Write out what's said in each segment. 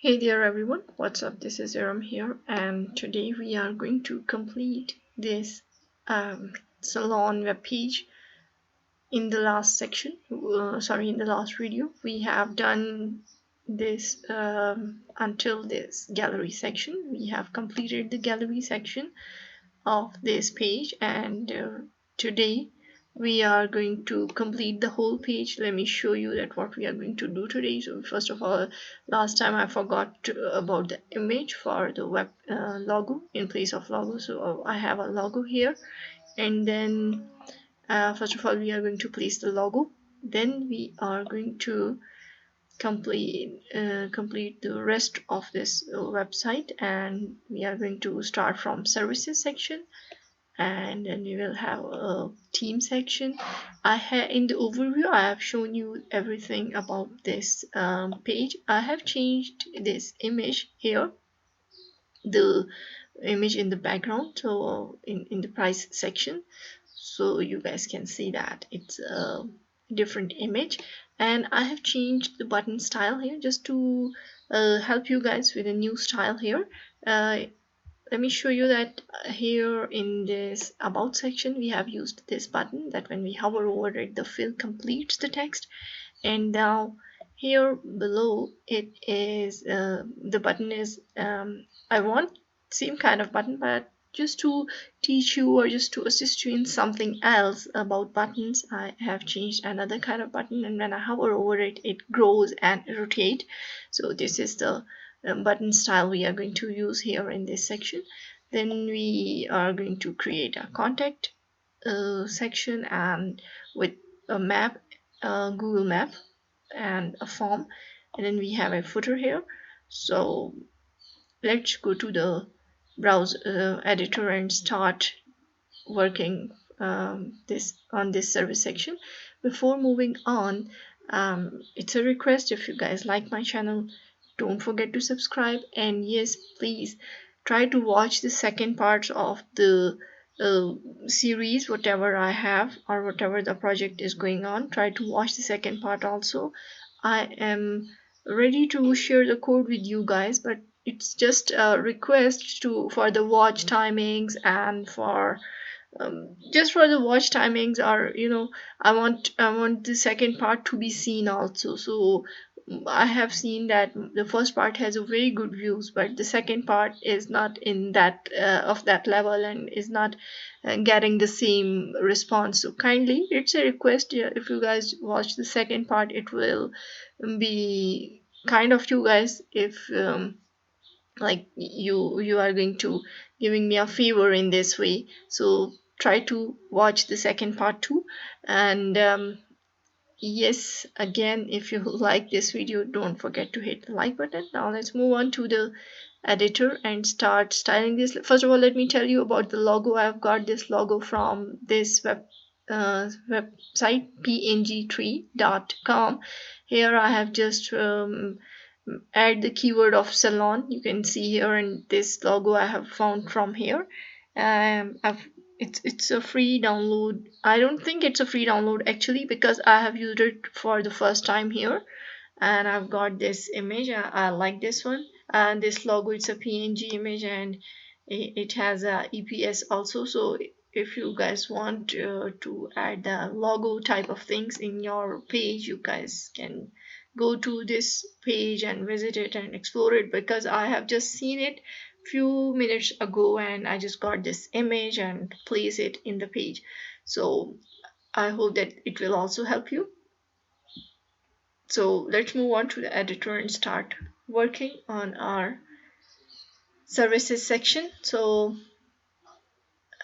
Hey there everyone, what's up? This is Aram here, and today we are going to complete this Salon web page. In the last section, in the last video, we have done this until this gallery section. We have completed the gallery section of this page, and today we are going to complete the whole page. Let me show you that what we are going to do today. So first of all, last time I forgot about the image for the web logo in place of logo. So I have a logo here, and then first of all we are going to place the logo. Then we are going to complete the rest of this website, and we are going to start from services section, and then we will have a theme section. In the overview I have shown you everything about this page. I have changed this image here, the image in the background, so in the price section, so you guys can see that it's a different image. And I have changed the button style here just to help you guys with a new style here. Let me show you that here in this about section we have used this button that when we hover over it, the fill completes the text. And now here below it is the button is I want same kind of button, but just to teach you or just to assist you in something else about buttons, I have changed another kind of button, and when I hover over it, it grows and rotate. So this is the button style we are going to use here in this section. Then we are going to create a contact section, and with a map, Google map, and a form, and then we have a footer here. So let's go to the browser editor and start working this service section. Before moving on, it's a request, if you guys like my channel, don't forget to subscribe, and yes, please try to watch the second part of the series, whatever I have or whatever the project is going on. Try to watch the second part also. I am ready to share the code with you guys, but it's just a request for the watch timings, and for just for the watch timings, or I want the second part to be seen also. So I have seen that the first part has a very good views, but the second part is not in that of that level, and is not getting the same response. So kindly, it's a request, if you guys watch the second part, it will be kind of you guys if like you are going to giving me a favor in this way. So try to watch the second part too. And yes, again, if you like this video, don't forget to hit the like button. Now let's move on to the editor and start styling this. First of all, let me tell you about the logo. I've got this logo from this website, png3.com. Here I have just add the keyword of Salon. You can see here, and this logo I have found from here. It's a free download. I don't think it's a free download actually, because I have used it for the first time here, and I've got this image. I like this one, and this logo, it's a PNG image, and it has a EPS also. So if you guys want to add the logo type of things in your page, you guys can go to this page and visit it and explore it, because I have just seen it few minutes ago, and I just got this image and place it in the page. So I hope that it will also help you. So let's move on to the editor and start working on our services section. So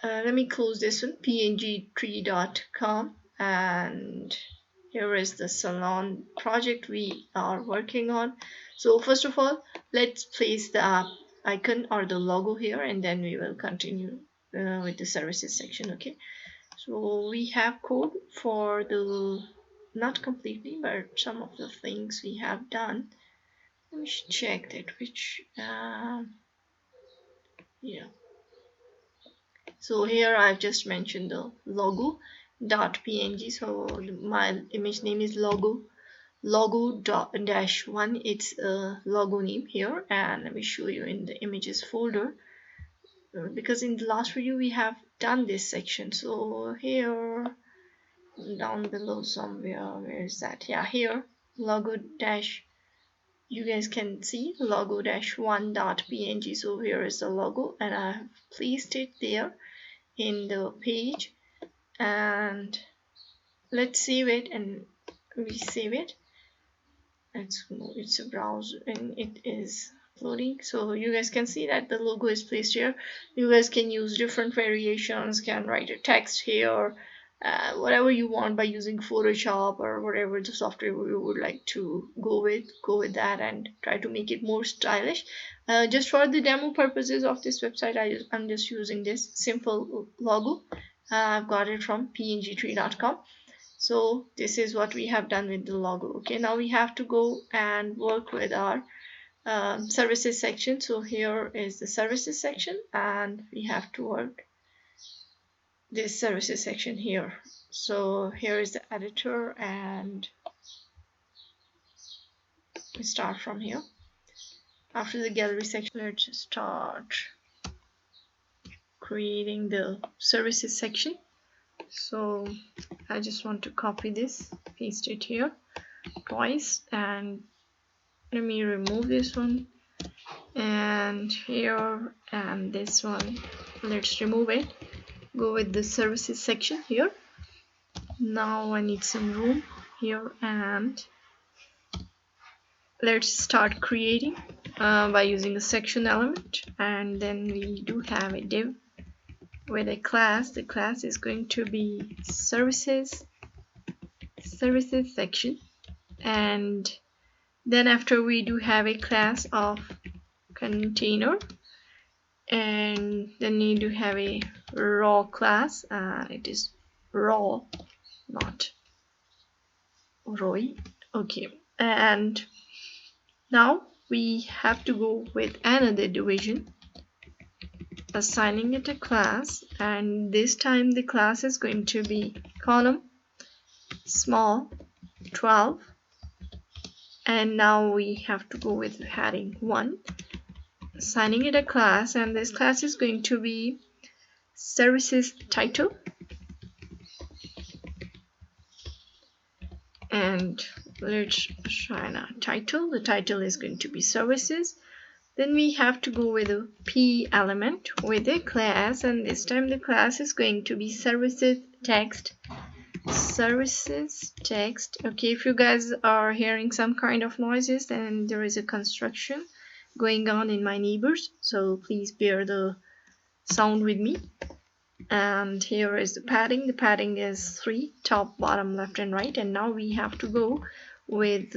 let me close this one, png3.com, and here is the Salon project we are working on. So first of all, let's place the icon or the logo here, and then we will continue with the services section. Okay, so we have code for the, not completely, but some of the things we have done. Let me check that which yeah. So here I've just mentioned the logo.png. So my image name is logo. logo-1, it's a logo name here, and let me show you in the images folder, because in the last video we have done this section. So here down below somewhere, where is that? Yeah, here, logo dash, you guys can see logo-1.png. so here is the logo, and I have placed it there in the page, and let's save it, and we save it. It's a browser and it is loading, so you guys can see that the logo is placed here. You guys can use different variations, can write a text here, whatever you want by using Photoshop or whatever the software you would like to go with that, and try to make it more stylish. Just for the demo purposes of this website, I'm just using this simple logo. I've got it from pngtree.com. So this is what we have done with the logo. Okay, now we have to go and work with our services section. So here is the services section, and we have to work this services section here. So here is the editor, and we start from here. After the gallery section, let's start creating the services section. So I just want to copy this, paste it here twice, and let me remove this one, and here, and this one, let's remove it. Go with the services section here. Now I need some room here, and let's start creating by using a section element, and then we do have a div with a class. The class is going to be services section, and then after we do have a class of container, and then we do have a raw class. It is raw, not roy. Okay, and now we have to go with another division, assigning it a class, and this time the class is going to be column small 12, and now we have to go with heading 1, assigning it a class, and this class is going to be services title, and let's assign a title. The title is going to be services. Then we have to go with a p element with a class, and this time the class is going to be services text. Services text. Okay, if you guys are hearing some kind of noises, then there is a construction going on in my neighbors, so please bear the sound with me. And here is the padding. The padding is 3, top, bottom, left, and right. And now we have to go with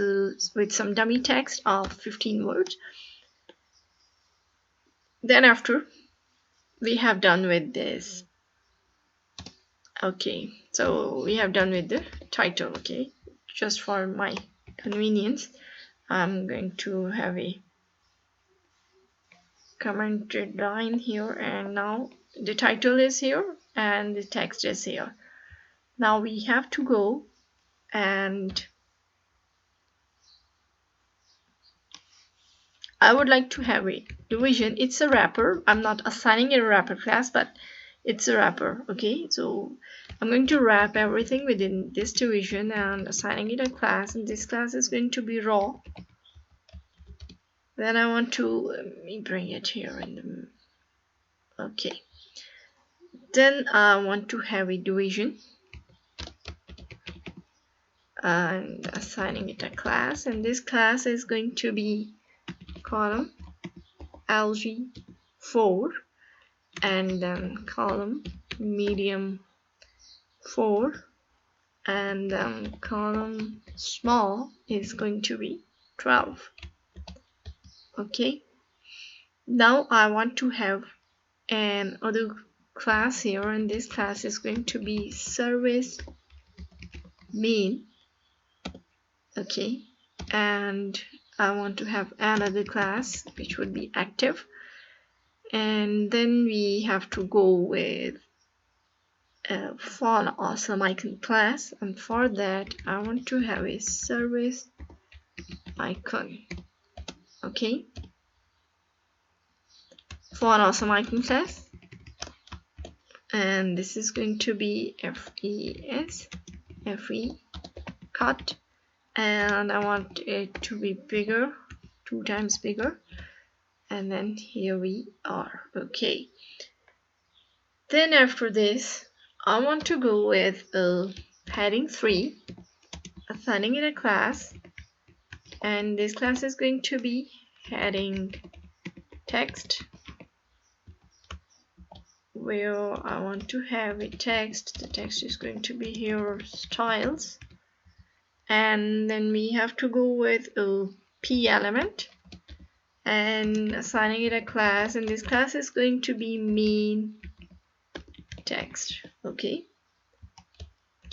some dummy text of 15 words. Then after we have done with this, okay, so we have done with the title. Okay, just for my convenience, I'm going to have a commented line here, and now the title is here and the text is here. Now we have to go and I would like to have a division. It's a wrapper. I'm not assigning a wrapper class, but it's a wrapper. Okay, so I'm going to wrap everything within this division and assigning it a class, and this class is going to be raw. Then I want to let me bring it here in the, okay, then I want to have a division and assigning it a class, and this class is going to be column LG4, and then column medium 4, and then column small is going to be 12. Okay, now I want to have an other class here, and this class is going to be service main. Okay, and I want to have another class which would be active, and then we have to go with a fun awesome icon class, and for that I want to have a service icon. Okay, fun awesome icon class, and this is going to be FE cut, and I want it to be bigger, 2 times bigger, and then here we are. Okay, then after this I want to go with heading 3, assigning it a class, and this class is going to be heading text, where I want to have a text. The text is going to be here, styles, and then we have to go with a P element and assigning it a class, and this class is going to be main text. Okay,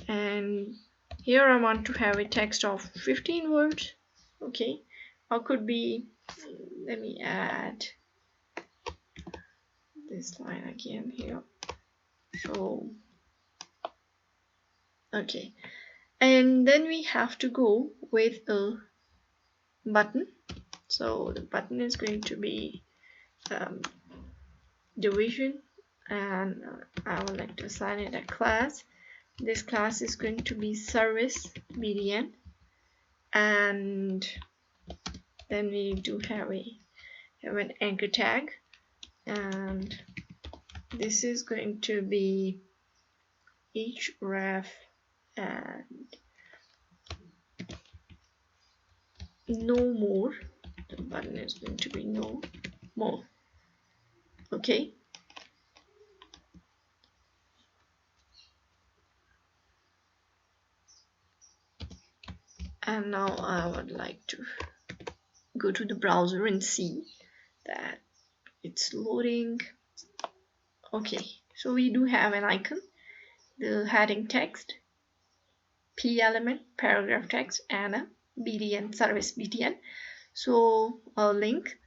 and here I want to have a text of 15 words. Okay, or could be, let me add this line again here. So okay, and then we have to go with a button. So the button is going to be division, and I would like to assign it a class. This class is going to be service BDN, and then we do have an anchor tag, and this is going to be href and no more. The button is going to be no more. Okay, and now I would like to go to the browser and see that it's loading. Okay, so we do have an icon, the heading text, P element, paragraph text, and a BDN, service BDN. So a link,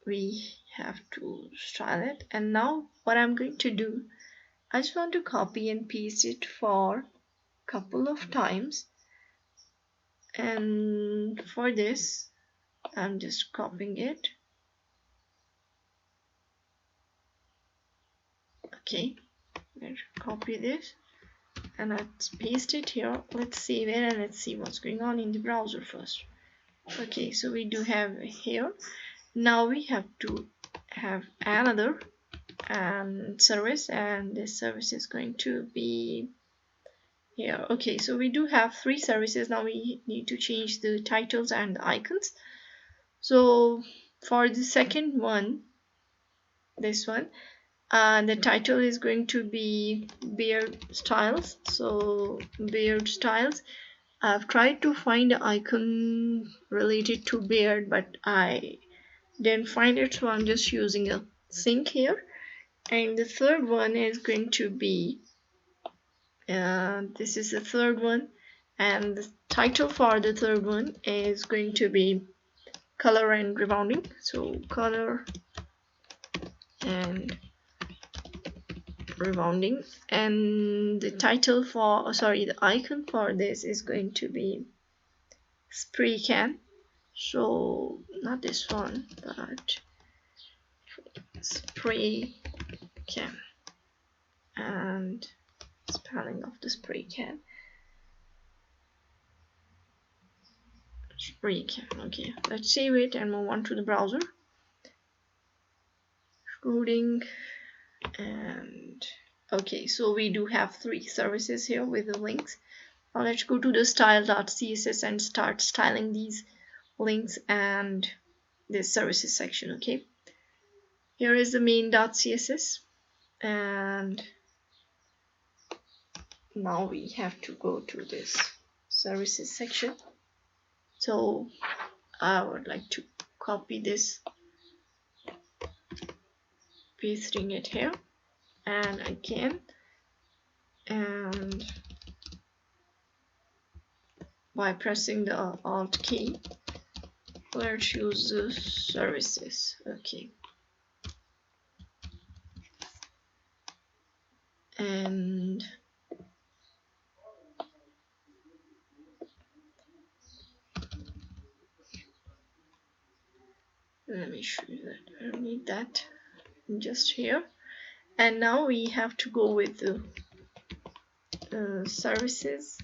we have to style it, and now what I'm going to do, I just want to copy and paste it for a couple of times, and for this I'm just copying it. Okay, let's copy this and let's paste it here. Let's save it and let's see what's going on in the browser first. Okay, so we do have here. Now we have to have another service, and this service is going to be here. Okay, so we do have 3 services. Now we need to change the titles and the icons. So for the second one, this one, the title is going to be beard styles. So beard styles, I've tried to find an icon related to beard, but I didn't find it, so I'm just using a sync here. And the third one is going to be this is the third one, and the title for the third one is going to be color and rebounding. So color and rebounding, and the title for the icon for this is going to be spray can. So not this one, but spray can, and spelling of the spray can, spray can. Okay, let's save it and move on to the browser. Loading, and okay, so we do have 3 services here with the links. Now let's go to the style.css and start styling these links and this services section. Okay, here is the main.css, and now we have to go to this services section. So I would like to copy this, pasting it here, and again, and by pressing the Alt key, let's use the services. Okay, and let me show you that I don't need that just here. And now we have to go with the services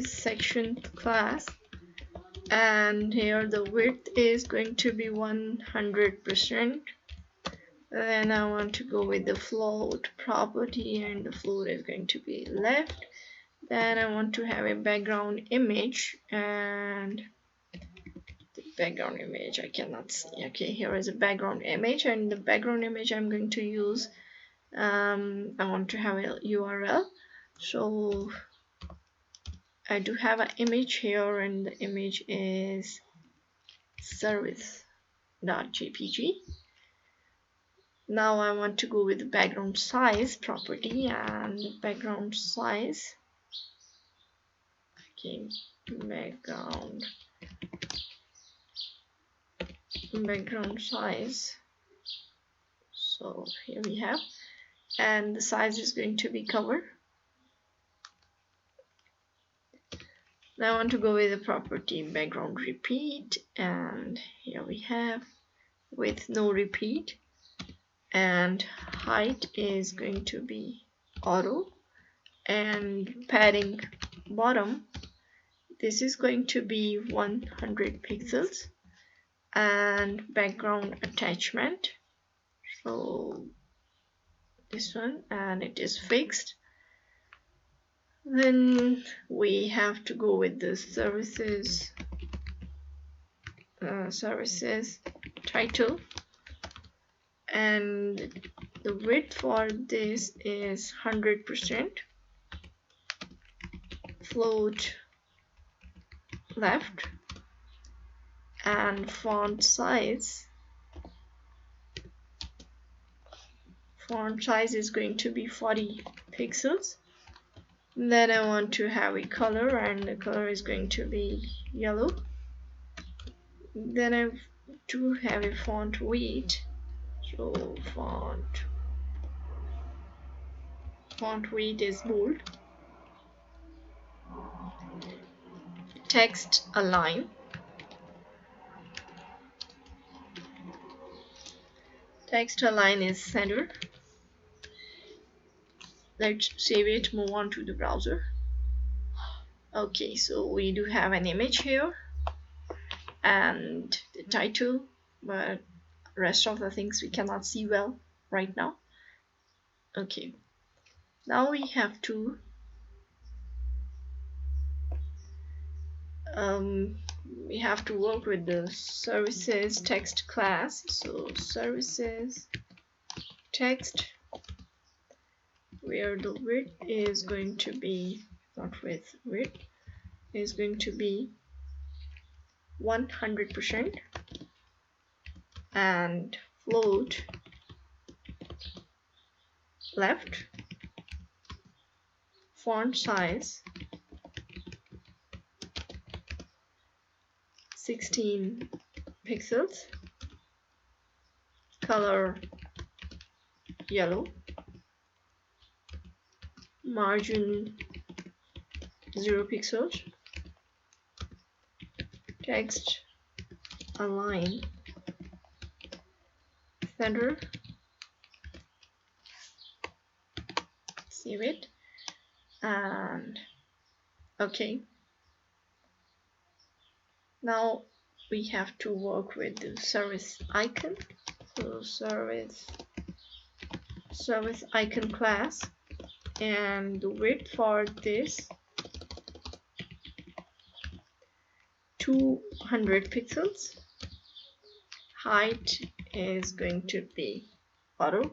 section class, and here the width is going to be 100%. Then I want to go with the float property, and the float is going to be left. Then I want to have a background image, and the background image I cannot see. Okay, here is a background image, and the background image I'm going to use, I want to have a URL. So I do have an image here, and the image is service.jpg. Now I want to go with the background size property, and the background size, okay, background size. So here we have, and the size is going to be cover. Now I want to go with the property background repeat, and here we have with no repeat, and height is going to be auto, and padding bottom, this is going to be 100 pixels, and background attachment, so this one, and it is fixed. Then we have to go with the services title, and the width for this is 100%, float left, and font size is going to be 40 pixels. Then I want to have a color, and the color is going to be yellow. Then I do have a font weight, so font weight is bold. Text align, is center. Let's save it, move on to the browser. Okay, so we do have an image here and the title, but rest of the things we cannot see well right now. Okay, now we have to work with the services text class. So services text, where the width is going to be, width is going to be 100%, and float left, font size 16 pixels, color yellow, margin 0 pixels, text align center, save it, and okay. Now we have to work with the service icon. So service icon class, and the width for this 200 pixels, height is going to be auto,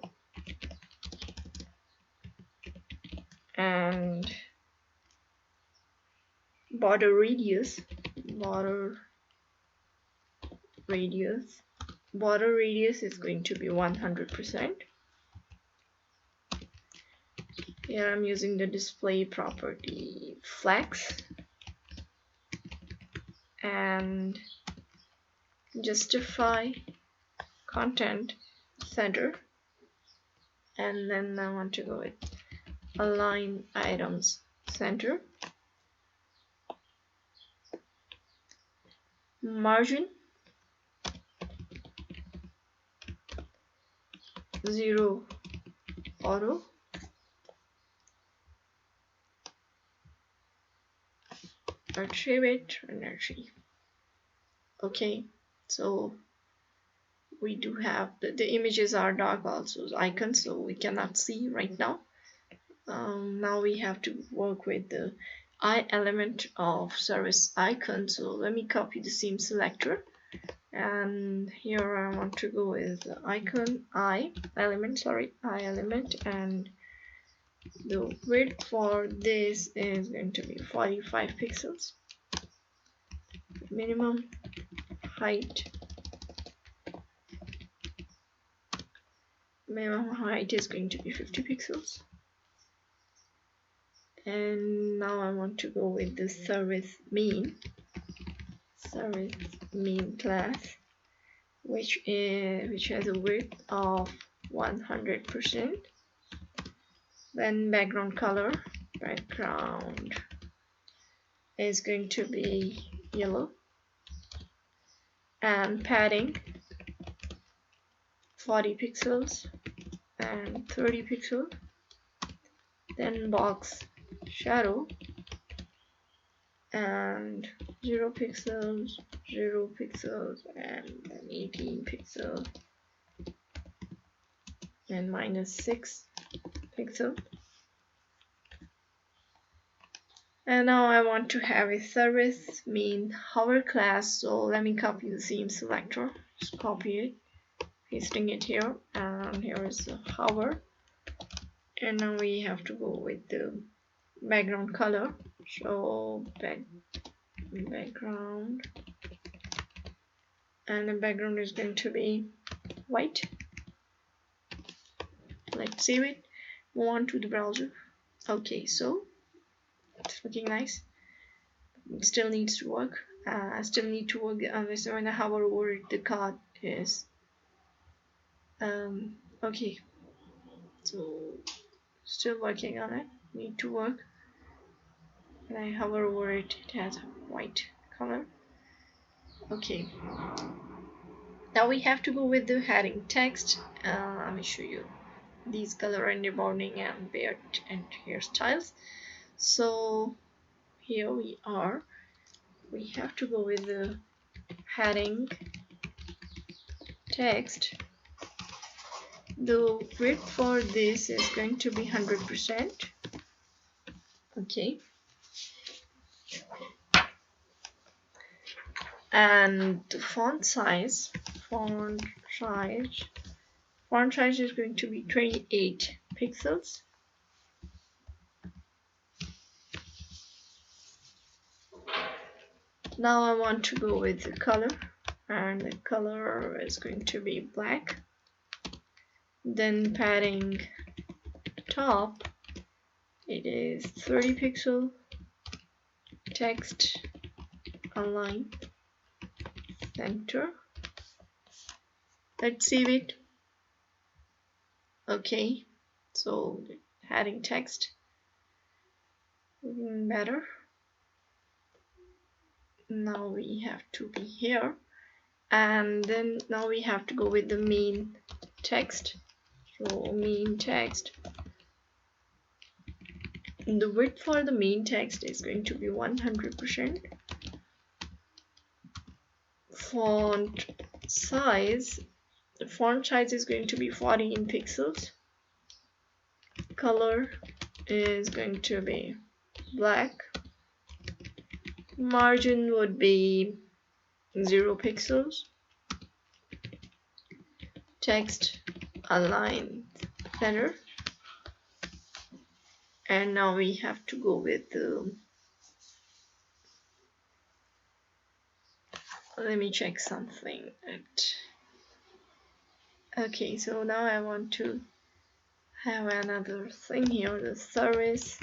and border radius is going to be 100%. Here I'm using the display property flex, and justify content center, and then I want to go with align items center, margin 0 auto, attribute energy. Okay, so we do have the images are dark also, icons, so we cannot see right now. Now we have to work with the I element of service icon. So let me copy the same selector, and here I want to go with the icon I element, and the width for this is going to be 45 pixels. Minimum height is going to be 50 pixels. And now I want to go with the service mean class, which has a width of 100%. Then background color is going to be yellow, and padding 40 pixels and 30 pixels. Then box shadow and 0 pixels, 0 pixels, and then 18 pixels, and -6 pixels. And now I want to have a service mean hover class, so let me copy the same selector, just copy it, pasting it here, and here is the hover. And now we have to go with the background color, so background, and the background is going to be white. Let's save it, move on to the browser. Okay, so it's looking nice. It still needs to work. I still need to work so when I hover over it, the card is okay, so still working on it, need to work. When I hover over it, it has a white color. Okay, now we have to go with the heading text. Let me show you these color and rebonding and beard and hairstyles. So here we are, we have to go with the heading text. The width for this is going to be 100%. Okay, and the font size is going to be 28 pixels. Now I want to go with the color, and the color is going to be black. Then padding top, it is 30 pixel. Text align center. Let's save it. Okay, so heading text looking better. Now we have to be here, and then now we have to go with the main text. So main text, the width for the main text is going to be 100%. Font size, the font size is going to be 14 pixels. Color is going to be black. Margin would be 0 pixels. Text align center. And now we have to go with the, let me check something. Okay, so now I want to have another thing here, the service.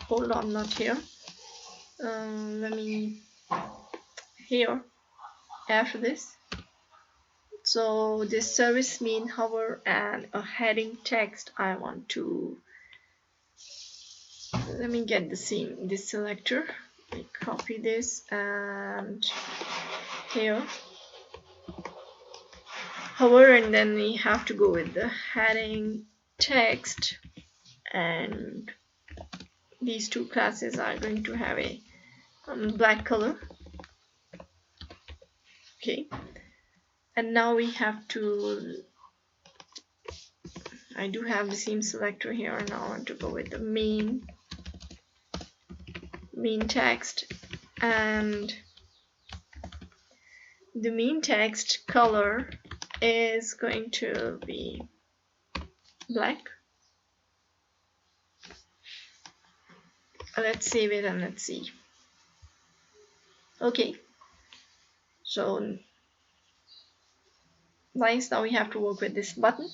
Hold on, not here. Let me here after this. So this service main hover and a heading text. I want to, let me get this selector. I copy this and here hover, and then we have to go with the heading text, and these two classes are going to have a black color. Okay, and now we have to, I do have the same selector here, and I want to go with the main text, and the main text color is going to be black. Let's save it and let's see. Okay, so nice. Now we have to work with this button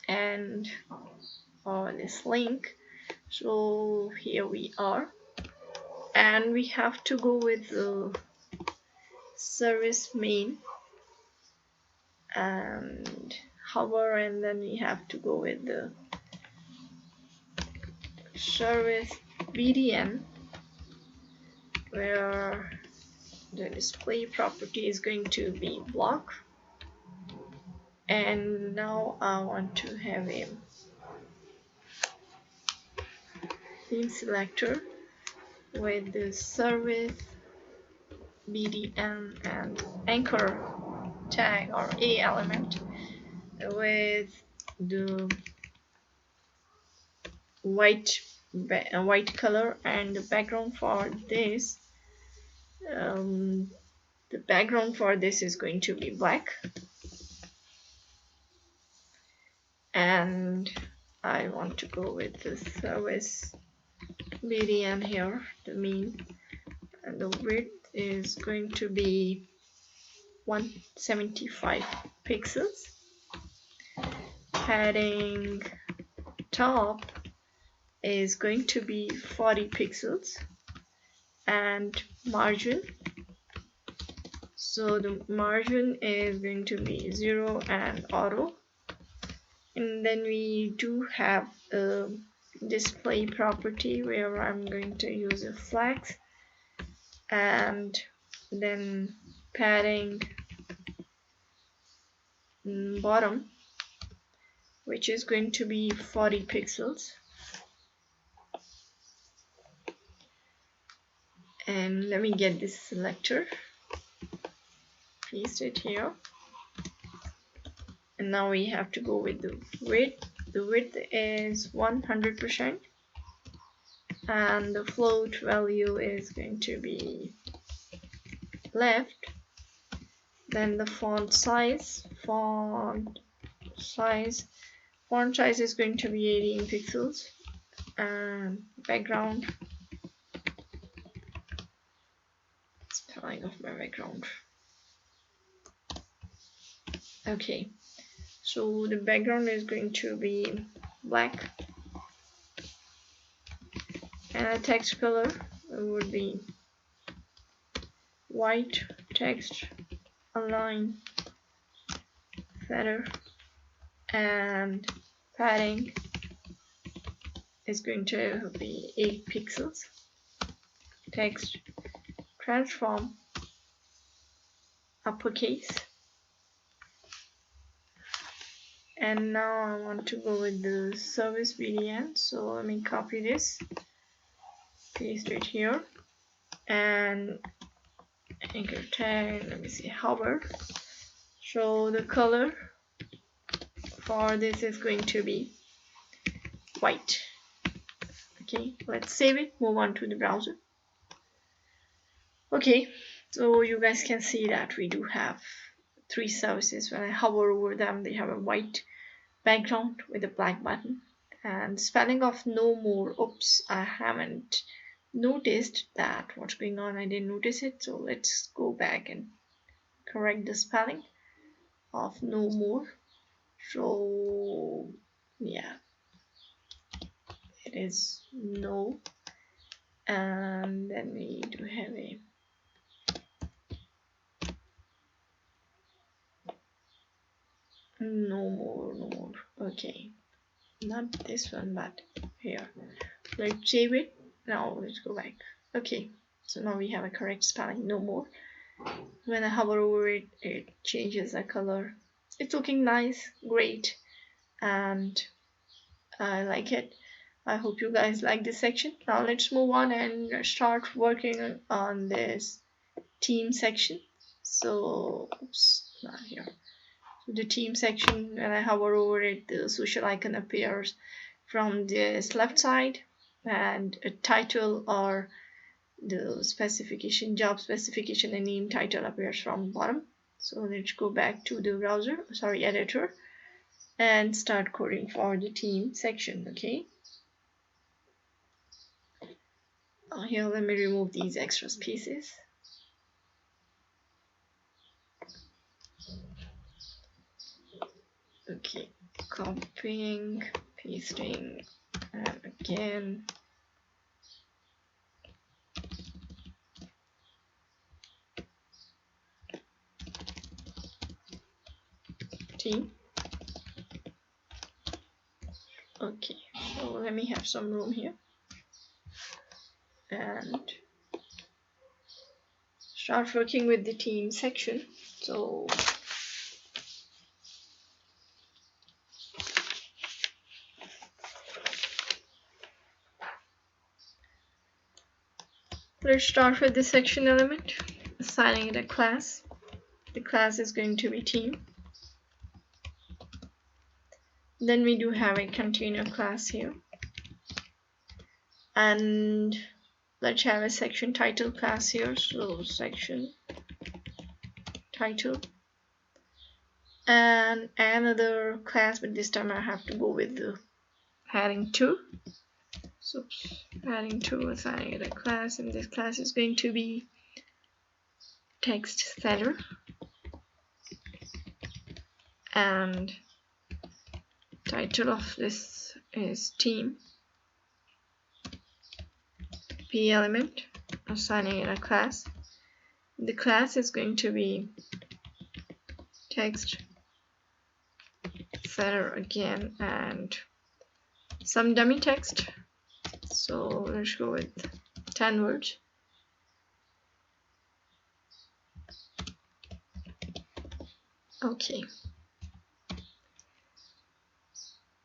and this link. So here we are, and we have to go with the service main and hover, and then we have to go with the service BDN, where the display property is going to be block. And now I want to have a theme selector with the service BDN and anchor tag or a element with the white color, and the background for this, the background for this is going to be black, and I want to go with the service BDN here, the mean, and the width is going to be 175 pixels. Heading top is going to be 40 pixels, and margin, so the margin is going to be 0 and auto. And then we do have a display property where I'm going to use a flex, and then padding bottom, which is going to be 40 pixels. And let me get this selector, paste it here, and now we have to go with the width. The width is 100%, and the float value is going to be left. Then the font size is going to be 18 pixels, and background, spelling of my background. Okay, so the background is going to be black, and the text color would be white text, align, feather, and padding is going to be 8 pixels. Text transform, uppercase. And now I want to go with the service BDN, so let me copy this, paste it here, and anchor tag, let me see, hover. So the color for this is going to be white. Okay, let's save it, move on to the browser. Okay, so you guys can see that we do have 3 services. When I hover over them, they have a white background with a black button. And spelling of no more, oops, I haven't noticed that. What's going on? I didn't notice it, so let's go back and correct the spelling of no more. So yeah, it is no, and then we do have a no more. Okay, not this one, but here. Let's save it. Now let's go back. Okay, so now we have a correct spelling, no more. When I hover over it, it changes the color. It's looking nice, great, and I like it. I hope you guys like this section. Now let's move on and start working on this team section. So, oops, not here. So the team section, when I hover over it, the social icon appears from this left side, and a title or the specification, job specification and name title appears from bottom. So let's go back to the browser, sorry, editor, and start coding for the team section. Okay. Here, let me remove these extra spaces. Okay, copying, pasting, and again. Team. Okay, so let me have some room here. And start working with the team section. So let's start with the section element, assigning it a class. The class is going to be team. Then we do have a container class here. And let's have a section title class here. So section title. And another class, but this time I have to go with the heading 2. So heading 2, assigning it a class, and this class is going to be text setter. And title of this is team. P element, assigning it a class. The class is going to be text setter again, and some dummy text. So let's go with 10 words. Okay.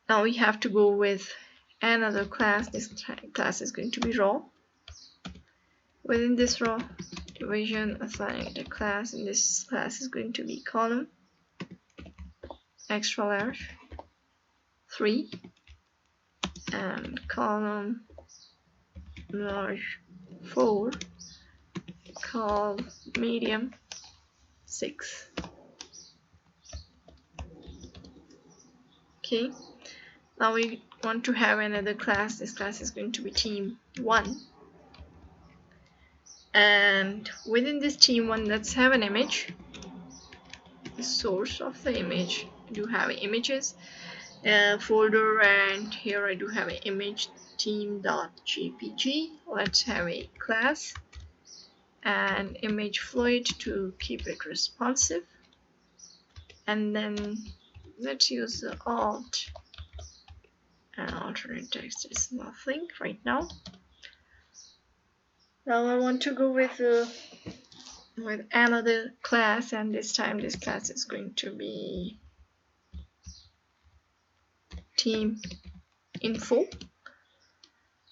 Now we have to go with another class. This class is going to be raw. Within this raw division, assigning it a class, and this class is going to be column extra large 3 and column large 4, col medium 6. Okay, now we want to have another class. This class is going to be team 1, and within this team 1, let's have an image. The source of the image, I do have images folder, and here I do have an image team.jpg. Let's have a class and image fluid to keep it responsive, and then let's use the alt, and alternate text is nothing right now. Now I want to go with another class, and this time this class is going to be team info.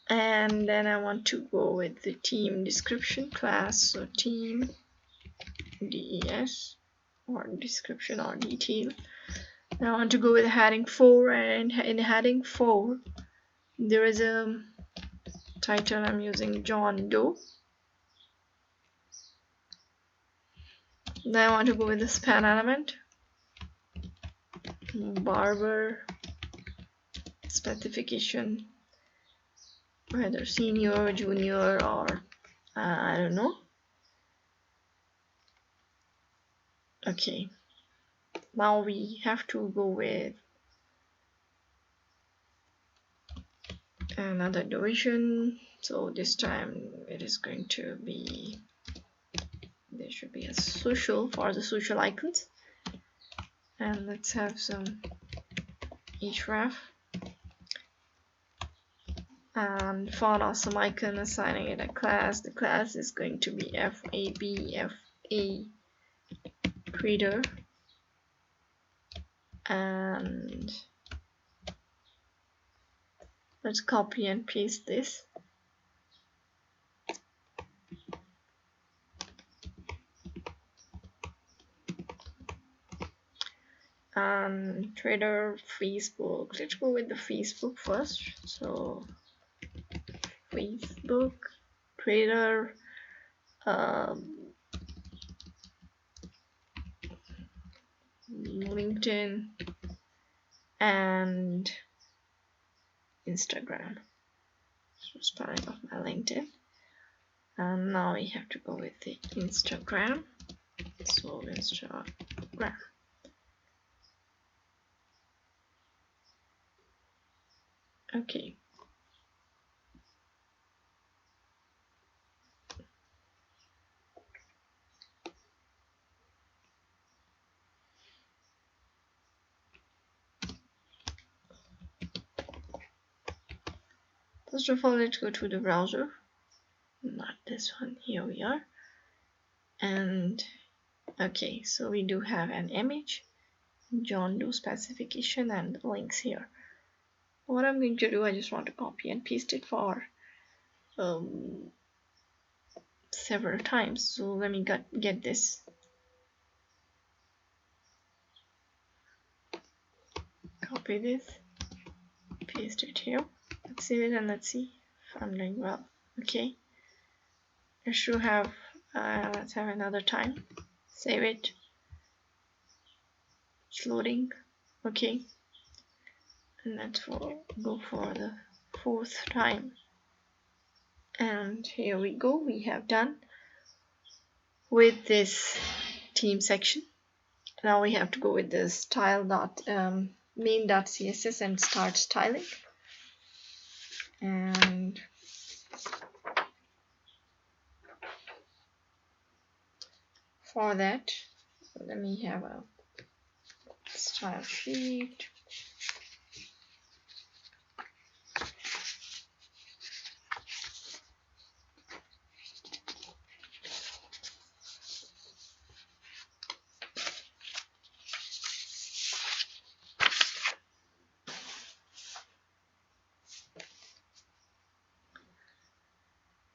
And then I want to go with the team description class, so team des or description or detail. And I want to go with heading 4, and in heading 4 there is a title. I'm using John Doe. Then I want to go with the span element, barber, specification, whether senior, junior, or I don't know. Okay, now we have to go with another division. So this time it is going to be, there should be a social for the social icons, and let's have some href, and for an awesome icon, assigning it a class. The class is going to be FAB creator, and let's copy and paste this. And trader Facebook, let's go with the Facebook first. So Facebook trader, LinkedIn and Instagram. So spelling of my LinkedIn, and now we have to go with the Instagram. So Instagram. Okay. First of all, let's go to the browser. Not this one. Here we are. And okay, so we do have an image, John Doe specification, and links here. What I'm going to do, I just want to copy and paste it for several times. So let me get this. Copy this, paste it here. Let's save it and let's see if I'm doing well. Okay. I should have, let's have another time. Save it. It's loading. Okay. And let's go for the 4th time. And here we go. We have done with this theme section. Now we have to go with the main.css and start styling. And for that, let me have a style sheet.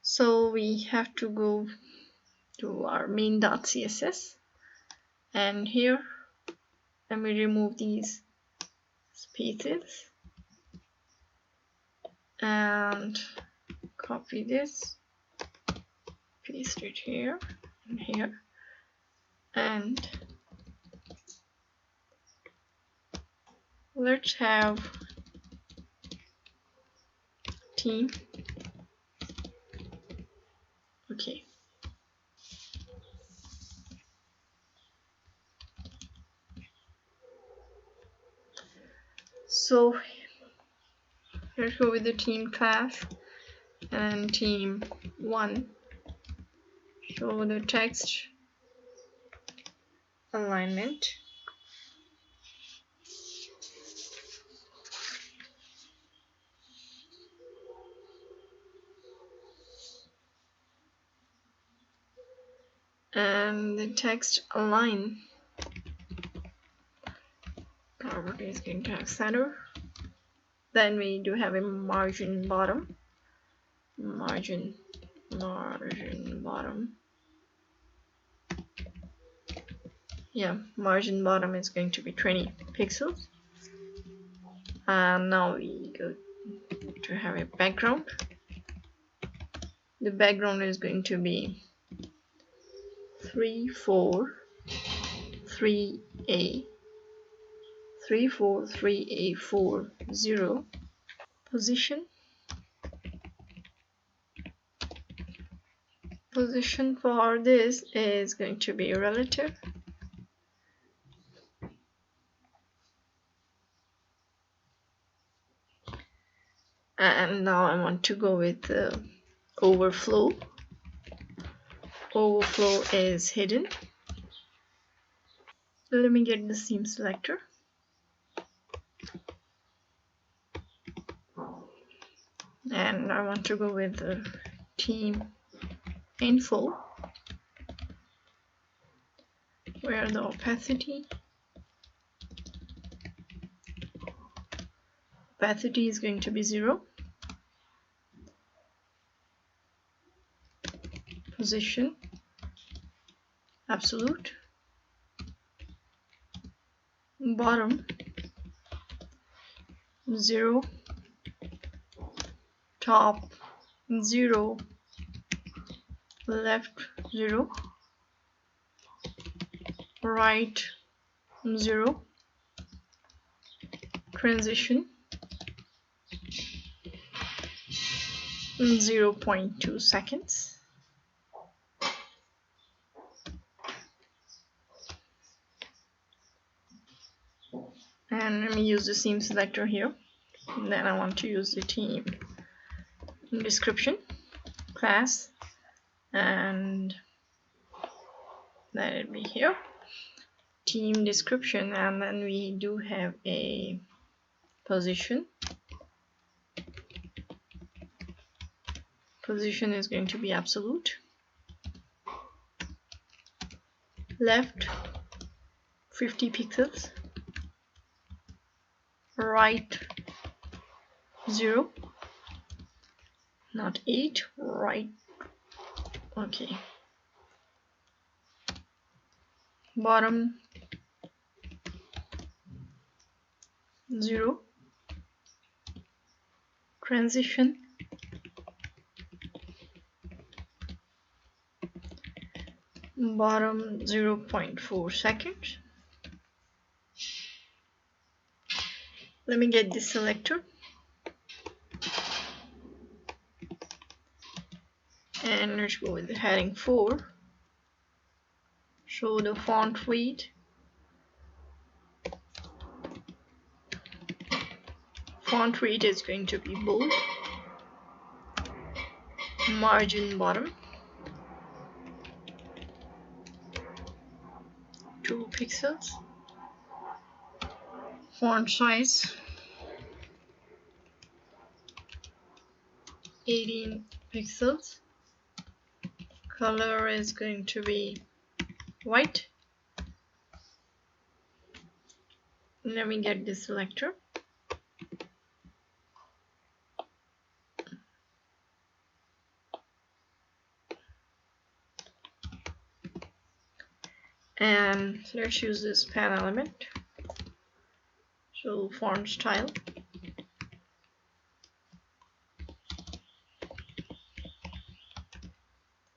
So we have to go to our main.css, and here let me remove these spaces and copy this, paste it here and here, and let's have theme. Okay. So let's go with the theme class and theme 1. Show the text alignment. And the text align property is going to have center. Then we do have a margin bottom. Margin bottom. Yeah, margin bottom is going to be 20 pixels. And now we go to have a background. The background is going to be 343A40. Position for this is going to be relative. And now I want to go with the overflow. Overflow is hidden. let me get the theme selector. And I want to go with the theme info, where the opacity is going to be 0. Position absolute. Bottom 0. Top 0. Left 0. Right 0. Transition 0.2 seconds. And let me use the theme selector here. And then I want to use the theme description class, and let it be here, theme description, and then we do have a position. Position is going to be absolute. Left 50 pixels. Right 0. Not 8. Right. Okay. Bottom 0. Transition bottom 0.4 seconds. Let me get this selector. And let's go with the heading 4. Show the font weight. Font weight is going to be bold. Margin bottom 2 pixels. Font size 18 pixels. Color is going to be white. Let me get this selector. And let's use this pen element. So font style.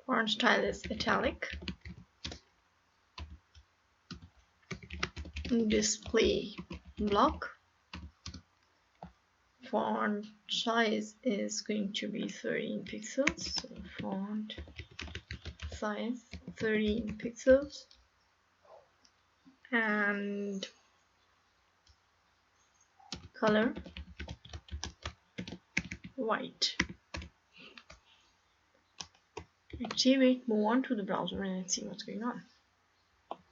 Font style is italic. Display block. Font size is going to be 13 pixels. So font size 13 pixels. And color white. Let's save it, move on to the browser, and let's see what's going on.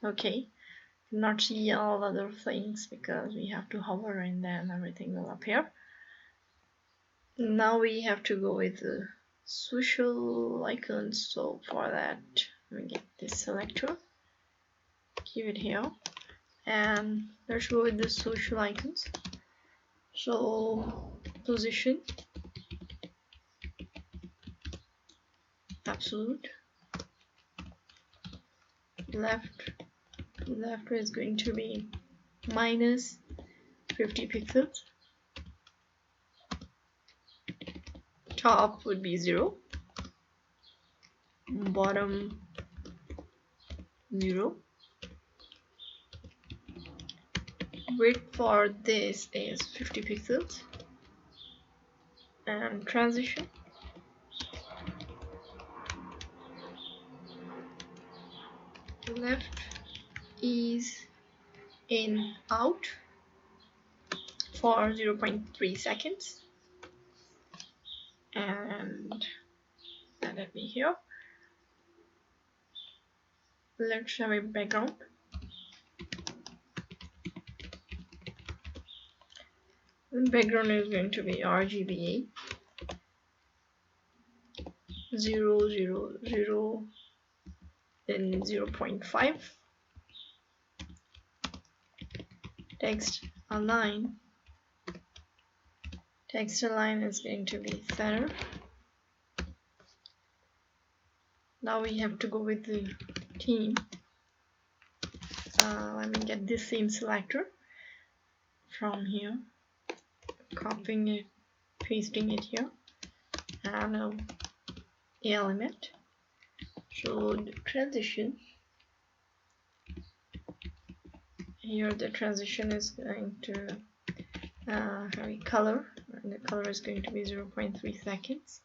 Okay, cannot see all other things because we have to hover and then everything will appear. Now we have to go with the social icons. So for that, we get this selector, keep it here, and let's go with the social icons. So position absolute. Left is going to be minus 50 pixels. Top would be 0. Bottom 0. Width for this is 50 pixels. And transition left is in out for 0.3 seconds, and let it be here. Let's have a background The background is going to be RGBA 0, 0, 0, then 0.5. Text align. Text align is going to be center. Now we have to go with the theme. Let me get this theme selector from here, copying it, pasting it here, and element. So the transition here, the transition is going to have a color, and the color is going to be 0.3 seconds.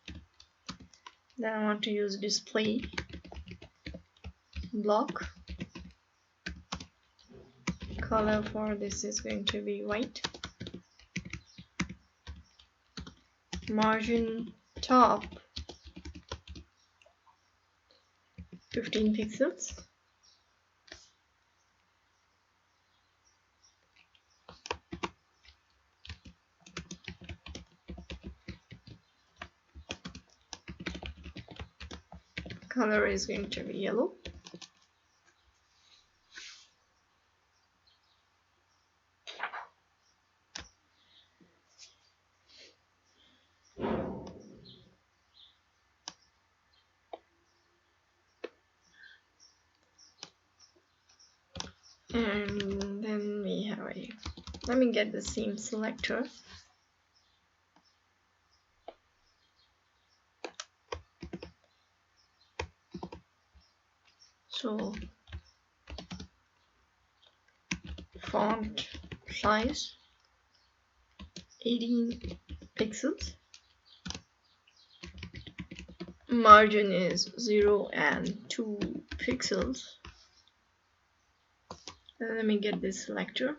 Then I want to use display block. Color for this is going to be white. Margin top 15 pixels. Color is going to be yellow. And then we have let me get the theme selector. So font size 18 pixels. Margin is 0 and 2 pixels. And let me get this selector.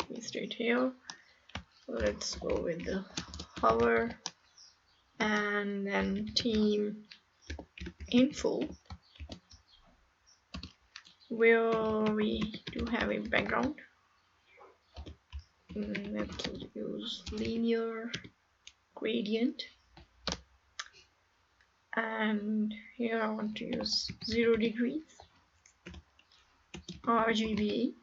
Paste it here. Let's go with the hover and then theme info, where we do have a background. Let's use linear gradient, and here I want to use 0 degrees, RGB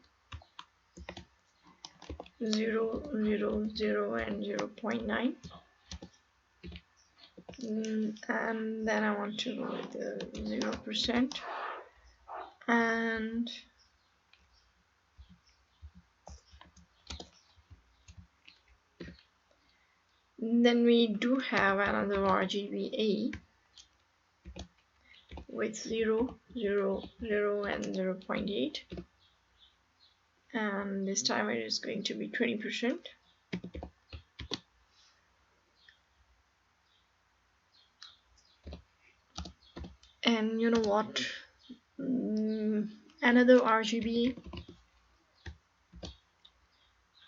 0, 0, 0 and 0.9. And then I want to go with the 0%, and then we do have another RGBA with 0, 0, 0 and 0.8, and this time it is going to be 20%. And you know what, another RGB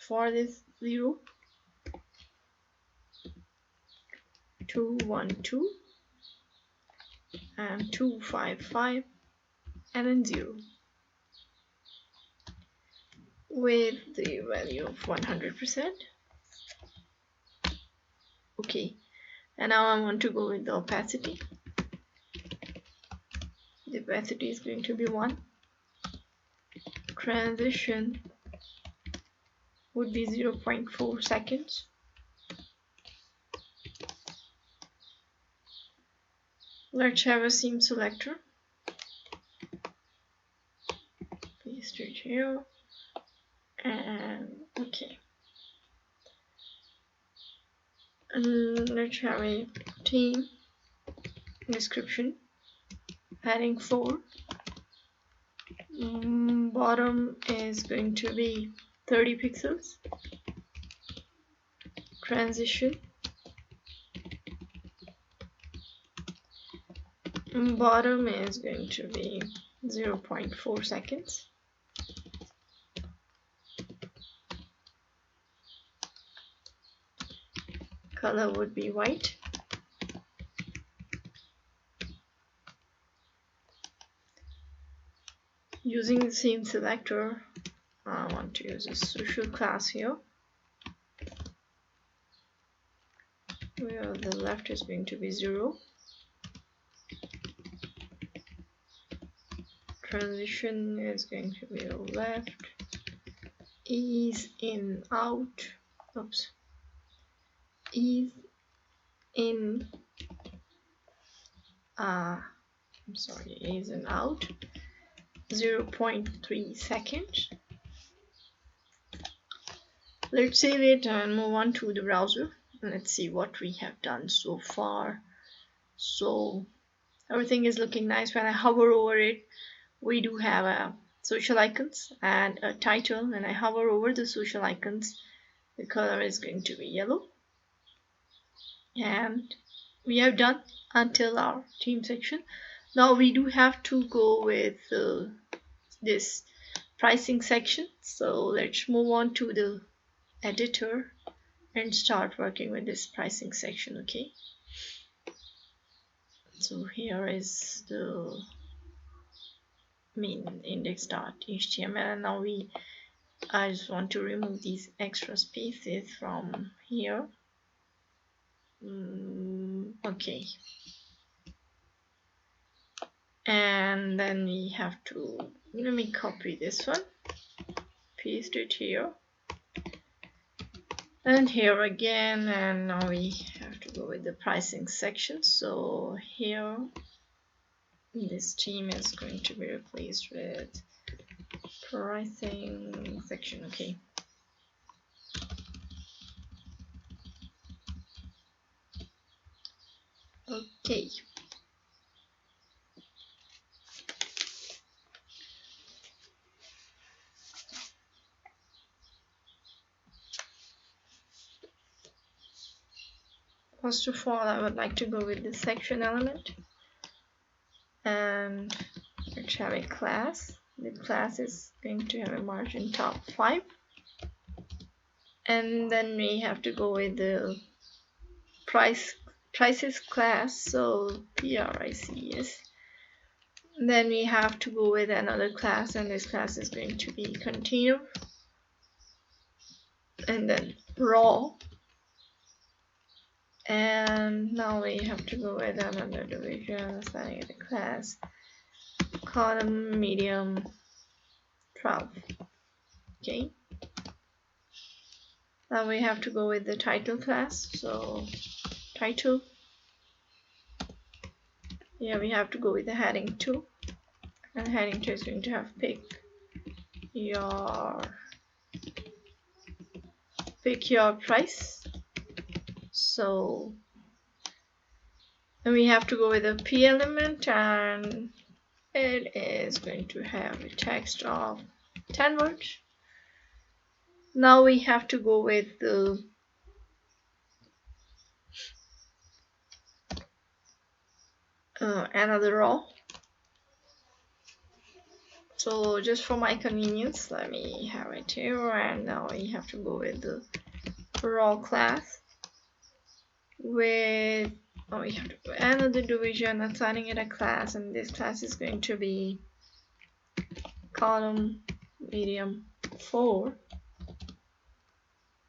for this 0, 212 and 255 and then 0 with the value of 100%. Okay, and now I want to go with the opacity. The opacity is going to be 1. Transition would be 0.4 seconds. Let's have a theme selector. Paste it here. And okay. And let's have a theme description. Heading 4. Bottom is going to be 30 pixels. Transition. Bottom is going to be 0.4 seconds. Color would be white. Using the theme selector, I want to use a social class here, where the left is going to be 0. Transition is going to be left. Ease in out. Oops. Ease in. Ease in out. 0.3 seconds. Let's save it and move on to the browser. Let's see what we have done so far. So everything is looking nice. When I hover over it, we do have a social icons and a title, and I hover over the social icons, the color is going to be yellow. And we have done until our theme section. Now we do have to go with this pricing section. So let's move on to the editor and start working with this pricing section. Okay, so here is the main index.html, and now I just want to remove these extra spaces from here. Okay, and then we have to, let me copy this one, paste it here and here again, and now we have to go with the pricing section. So here this theme is going to be replaced with pricing section. Okay, okay. First of all, I would like to go with the section element, and let's have a class. The class is going to have a margin top 5, and then we have to go with the prices class, so prices. Then we have to go with another class, and this class is going to be container, and then raw. And now we have to go with another division, assigning it a class, column medium 12. Okay, now we have to go with the title class. So title, yeah, we have to go with the heading 2, and heading 2 is going to have pick your price. So then we have to go with the p element, and it is going to have a text of 10 words. Now we have to go with the another raw. So just for my convenience, let me have it here, and now we have to go with the raw class with we have to do another division, assigning it a class, and this class is going to be column medium 4,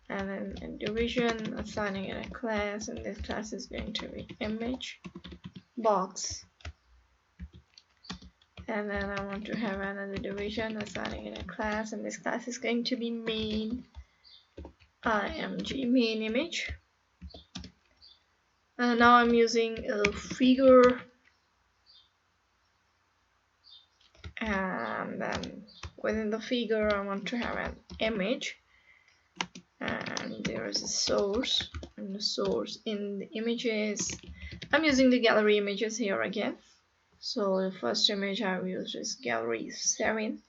and then a division, assigning it a class, and this class is going to be image box. And then I want to have another division, assigning it a class, and this class is going to be main img, main image. And now I'm using a figure, and then within the figure I want to have an image, and there is a source, and the source in the images, I'm using the gallery images here again. So the first image I've used is gallery 7,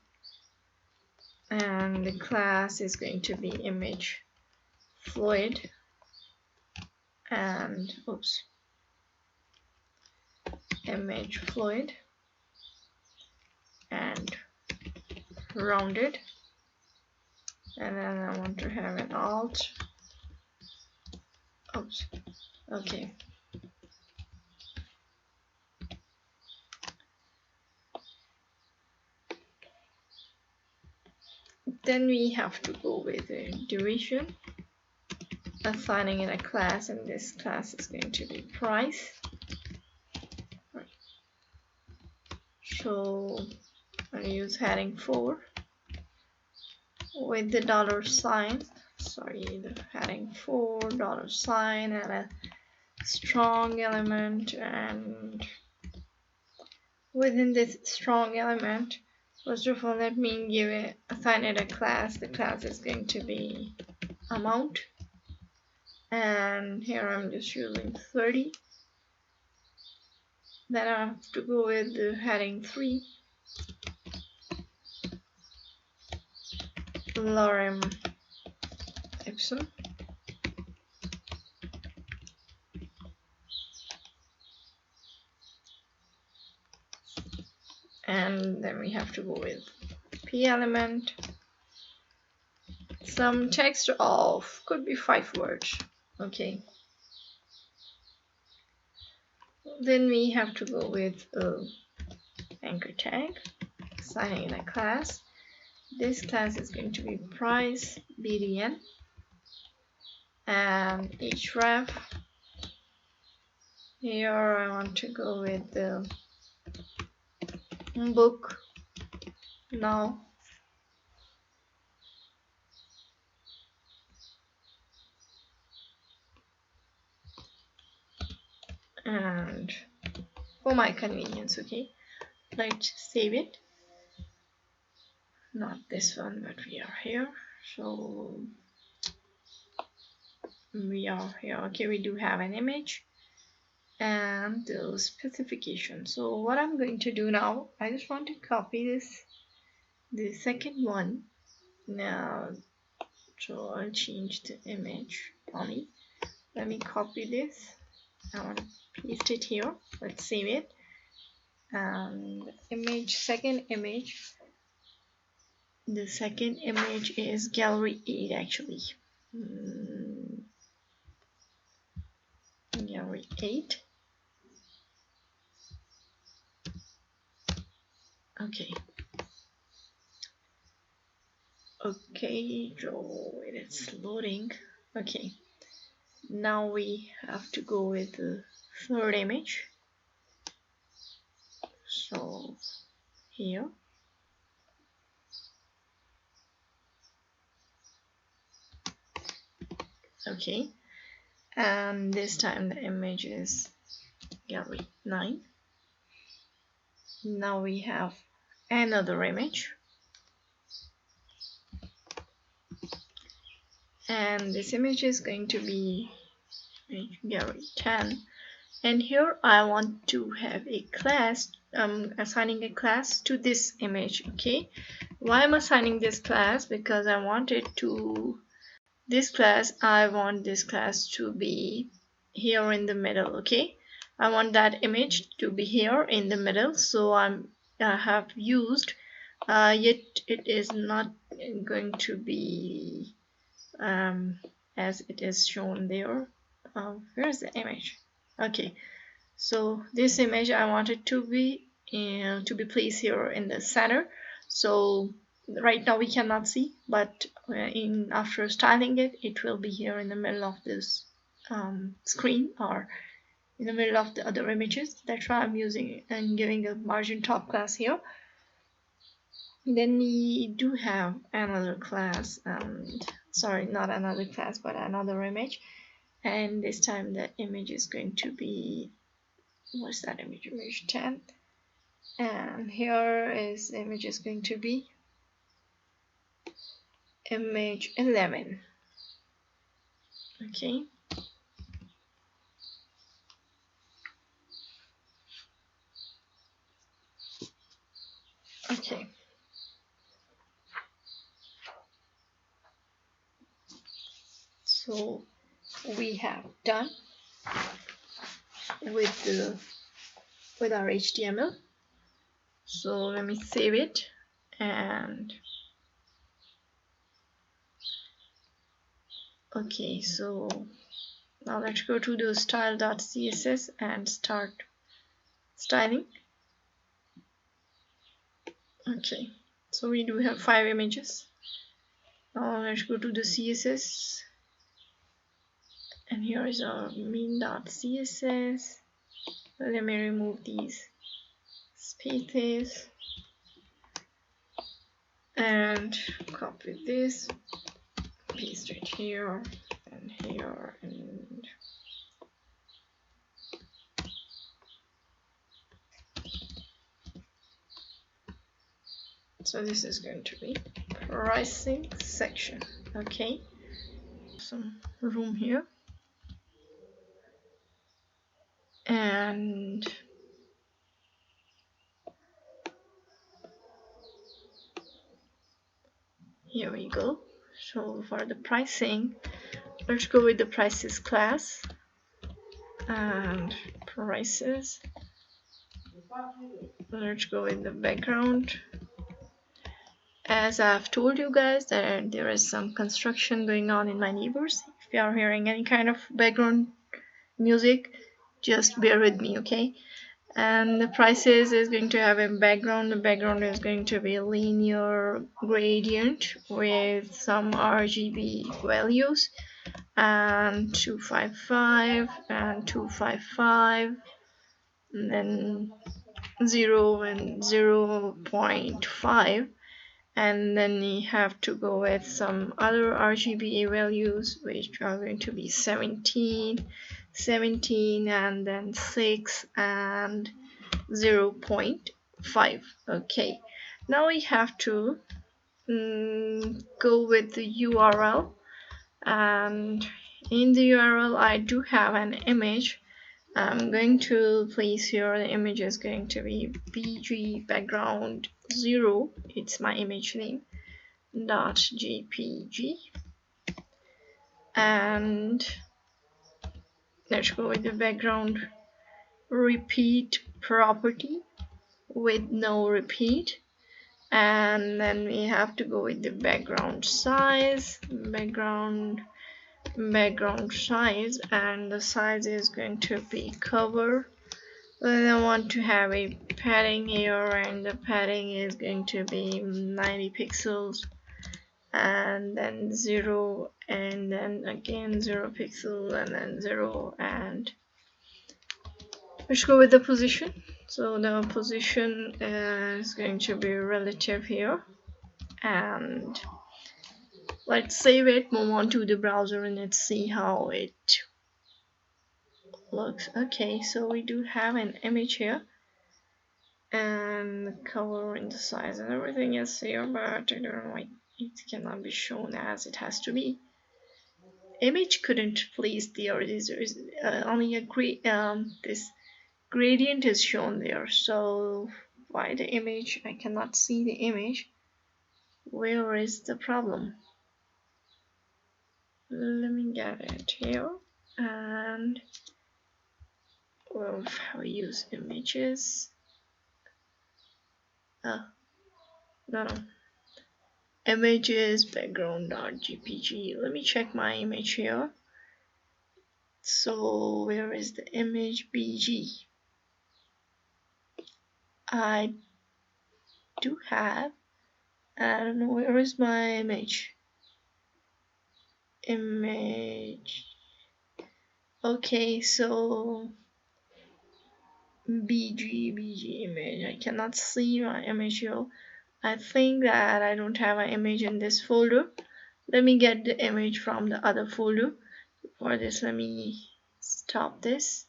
and the class is going to be image fluid, and image fluid and rounded, and then I want to have an alt. Okay. Then we have to go with the duration, assigning it a class, and this class is going to be price. So I'll use heading 4 with the $sign. Sorry, the heading 4 $sign and a strong element, and within this strong element, first of all, let me assign it a class. The class is going to be amount, and here I'm just using 30. Then I have to go with the heading 3, lorem ipsum, and then we have to go with p element, some text of could be 5 words. Okay, then we have to go with anchor tag, assigning in a class. This class is going to be price bdn and href. Here I want to go with the book now, and for my convenience, okay, let's save it. Not this one, but we are here. So we are here. Okay, we do have an image and the specification. So what I'm going to do now, I just want to copy the second one now. So I'll change the image only. Let me copy this. I want to paste it here. Let's save it. And second image. The second image is gallery 8 actually. Gallery 8. Okay. Okay, so it is loading. Okay. Now we have to go with the third image. So here. Okay, and this time the image is gallery 9. Now we have another image, and this image is going to be gallery 10, and here I want to have a class. Assigning a class to this image. Okay, why I'm assigning this class? Because I want it to I want this class to be here in the middle. Okay, I want that image to be here in the middle. So I have used yet it is not going to be as it is shown there. Where's the image? Okay, so this image I want it to be placed here in the center. So right now we cannot see, but after styling it, it will be here in the middle of this screen, or in the middle of the other images. That's why I'm using and giving a margin top class here. Then we do have another class, sorry, not another class, but another image, and this time the image is going to be, what's that image? Image 10, and here is the image is going to be image 11. Okay, okay, so we have done with our HTML. So let me save it, and okay, so now let's go to the style.css and start styling. Okay, so we do have 5 images, Let's go to the CSS, and here is our main.css. Let me remove these spaces and copy this, paste it here and here, and so this is going to be pricing section. Okay, some room here, and here we go. So for the pricing, let's go with the prices class, and prices, let's go with the background. As I've told you guys that there is some construction going on in my neighbors. If you are hearing any kind of background music, just bear with me, okay? And the prices is going to have a background. The background is going to be a linear gradient with some RGB values, and 255 and 255, and then 0 and 0.5. And then we have to go with some other RGBA values, which are going to be 17, and then 6 and 0.5. Okay, now we have to go with the URL, and in the URL I do have an image. I'm going to place here, the image is going to be bg background 0, it's my image name, .jpg, and let's go with the background repeat property with no repeat, and then we have to go with the background size, background size, and the size is going to be cover. Then I want to have a padding here, and the padding is going to be 90 pixels, and then 0, and then again 0 pixel, and then 0, and let's go with the position. So the position is going to be relative here, and let's save it, move on to the browser, and let's see how it looks. Okay, so we do have an image here, and the color and the size and everything is here, but I don't know why it cannot be shown as it has to be. Image couldn't place there. Is only a this gradient is shown there. So why the image? I cannot see the image. Where is the problem? Let me get it here, and we'll use images. No, images background.jpg. Let me check my image here. So where is the image bg? I do have, I don't know, where is my image? Okay, so bg image, I cannot see my image here. I think that I don't have an image in this folder. Let me get the image from the other folder. For this, let me stop this.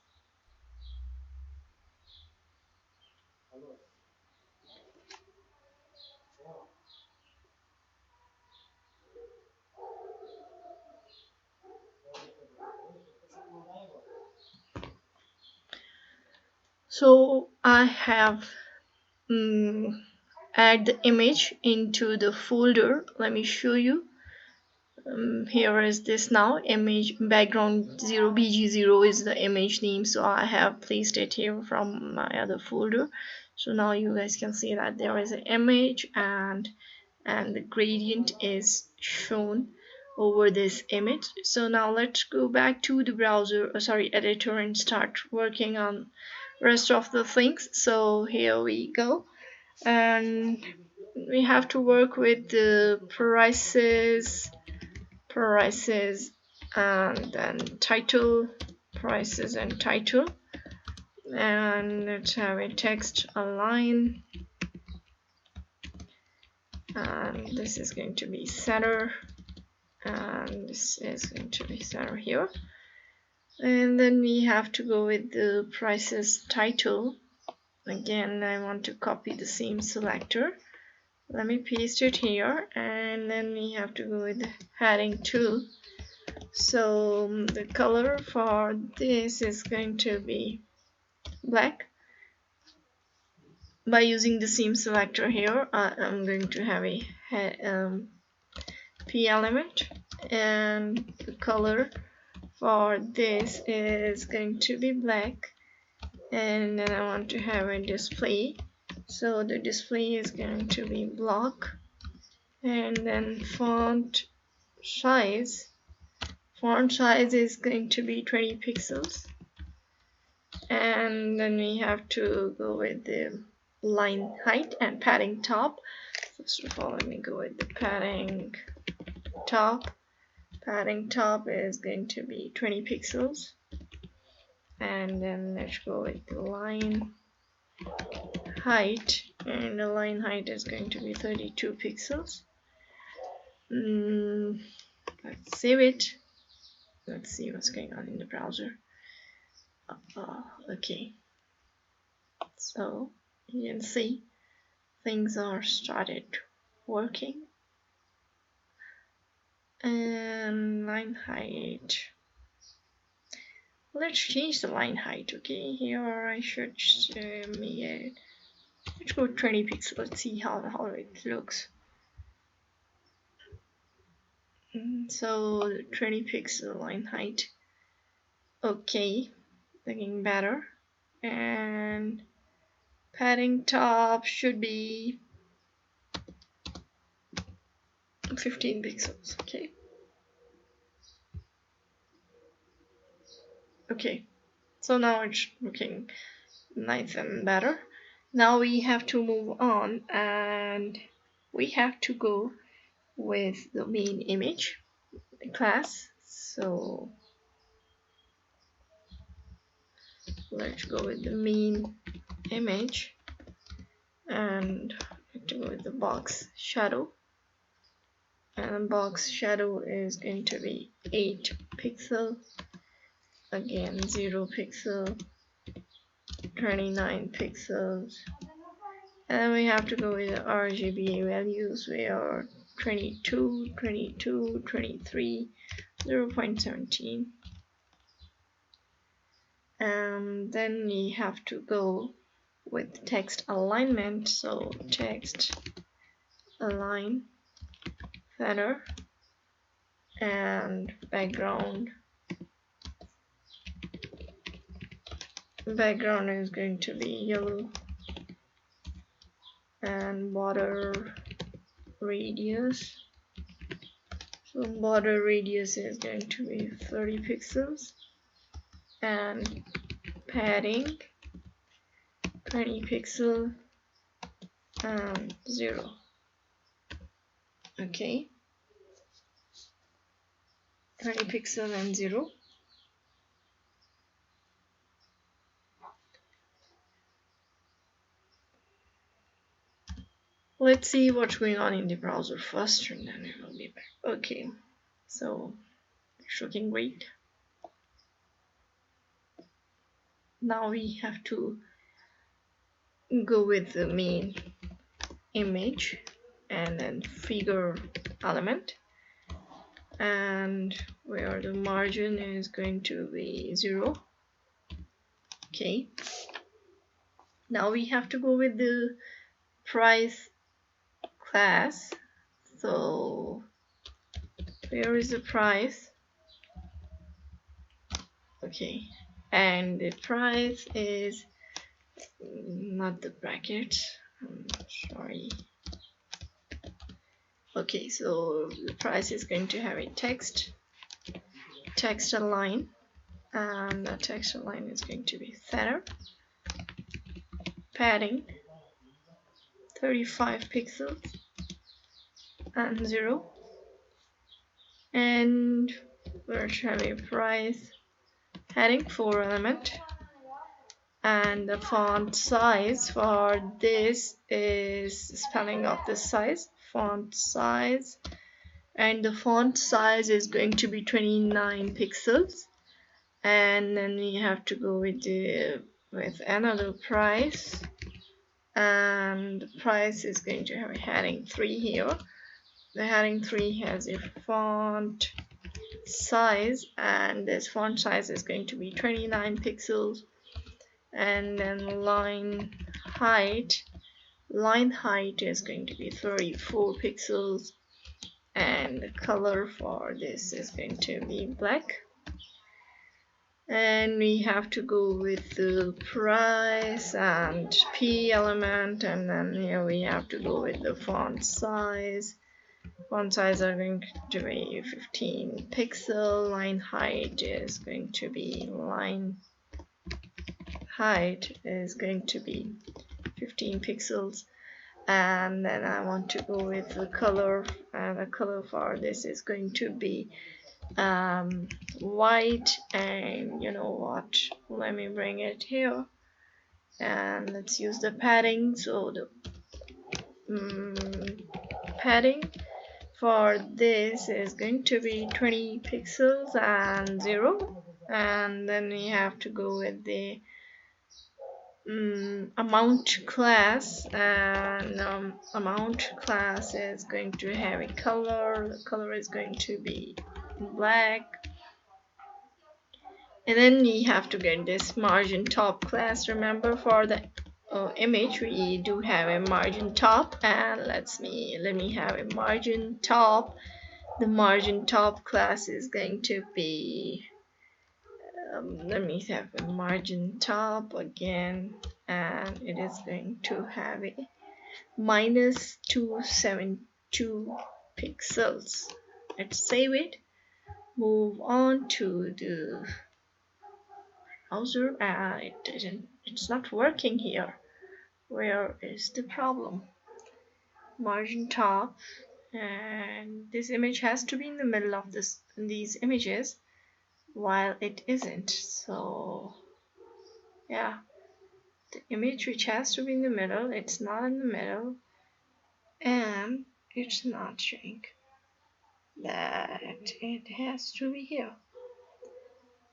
So I have add the image into the folder. Let me show you. Here is this now, image background 0 bg0 is the image name, so I have placed it here from my other folder. So now you guys can see that there is an image, and the gradient is shown over this image. So now let's go back to the browser, editor, and start working on rest of the things. So here we go, and we have to work with the prices, and then title, prices and title. And let's have a text align, and this is going to be center, and this is going to be center here. And then we have to go with the prices title. Again, I want to copy the same selector. Let me paste it here, and then we have to go with the heading 2. So the color for this is going to be black. By using the same selector here, I'm going to have a P element, and the color for this is going to be black. And then I want to have a display, so the display is going to be block. And then font size is going to be 20 pixels. And then we have to go with the line height and padding top. First of all, let me go with the padding top. Padding top is going to be 20 pixels. And then let's go with the line height, and the line height is going to be 32 pixels. Let's save it. Let's see what's going on in the browser. Okay, so you can see things are started working. And line height, let's change the line height. Okay, here I should make it, let's go 20 pixels. Let's see how it looks. So 20 pixel line height. Okay, looking better. And padding top should be 15 pixels. Okay, so now it's looking nice and better. Now we have to move on, and we have to go with the main image class. So let's go with the main image, and to go with the box shadow, and box shadow is going to be 8 pixel, again 0 pixel, 29 pixels, and we have to go with the RGB values. We are 22, 22, 23, 0.17. And then we have to go with text alignment. So text align center, and background is going to be yellow, and border radius, so border radius is going to be 30 pixels, and padding 20 pixel and 0. Okay, 20 pixel and 0. Let's see what's going on in the browser first, and then I will be back. Okay, so it's looking great. Now we have to go with the main image and then figure element, and where the margin is going to be 0. Okay, now we have to go with the price class. So where is the price? Okay, and the price is not the brackets, sorry. Okay, so the price is going to have a text align, and the text align is going to be center, padding 35 pixels and 0. And we'll have a price heading 4 element, and the font size for this is spelling of the size, font size, and the font size is going to be 29 pixels. And then we have to go with another price, and the price is going to have a heading 3 here. The heading 3 has a font size, and this font size is going to be 29 pixels. And then line height is going to be 34 pixels, and the color for this is going to be black. And we have to go with the price and p element, and then here we have to go with the font size. Font size are going to be 15 pixel. Line height is going to be 15 pixels. And then I want to go with the color, and the color for this is going to be white. And you know what, let me bring it here, and let's use the padding. So the padding for this is going to be 20 pixels and 0. And then we have to go with the amount class, and amount class is going to have a color. The color is going to be black. And then we have to get this margin top class. Remember, for the image we do have a margin top, and let me have a margin top. The margin top class is going to be let me have a margin top again, and it is going to have a -272 pixels. Let's save it, move on to the browser, and it's not working here. Where is the problem? Margin top, and this image has to be in the middle of these images, while it isn't. So yeah, the image which has to be in the middle, it's not in the middle, and it's not showing that it has to be here.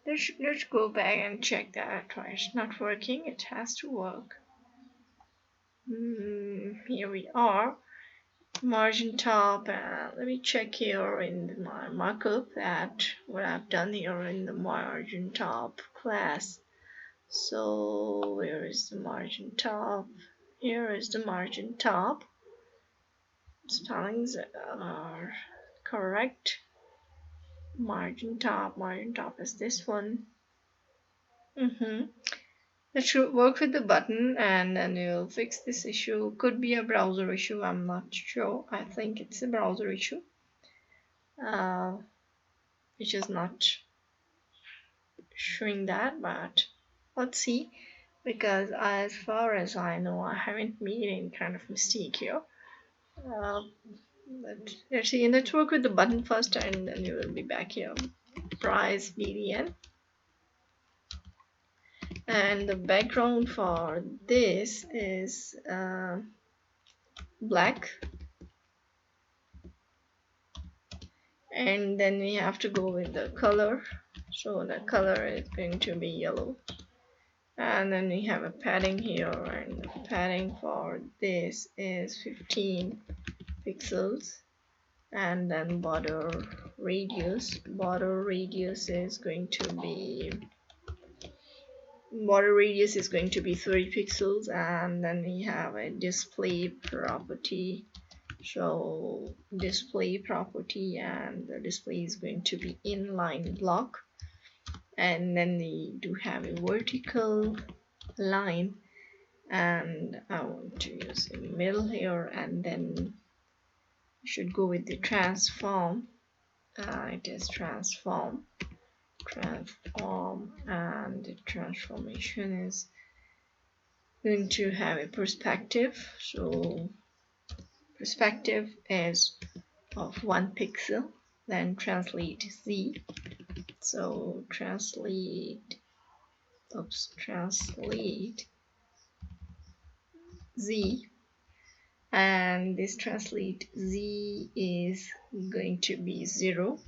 Let's go back and check that. Why it's not working? It has to work. Here we are, margin top. Let me check here in my markup that what I've done here in the margin top class. So where is the margin top? Here is the margin top. Spellings are correct. Margin top is this one. That should work with the button, and then we'll fix this issue. Could be a browser issue, I'm not sure. I think it's a browser issue, which is not showing that, but let's see, because as far as I know, I haven't made any kind of mistake here. Let's see, and let's work with the button first, and then we will be back here. Price BDN, and the background for this is black, and then we have to go with the color. So the color is going to be yellow, and then we have a padding here, and the padding for this is 15 pixels. And then border radius is going to be 30 pixels. And then we have a display property. So display property, and the display is going to be inline block. And then we do have a vertical line, and I want to use a middle here, and then should go with the transform. It is transform, and the transformation is going to have a perspective. So perspective is of 1 pixel. Then translate Z. So translate Z, and this translate Z is going to be 0.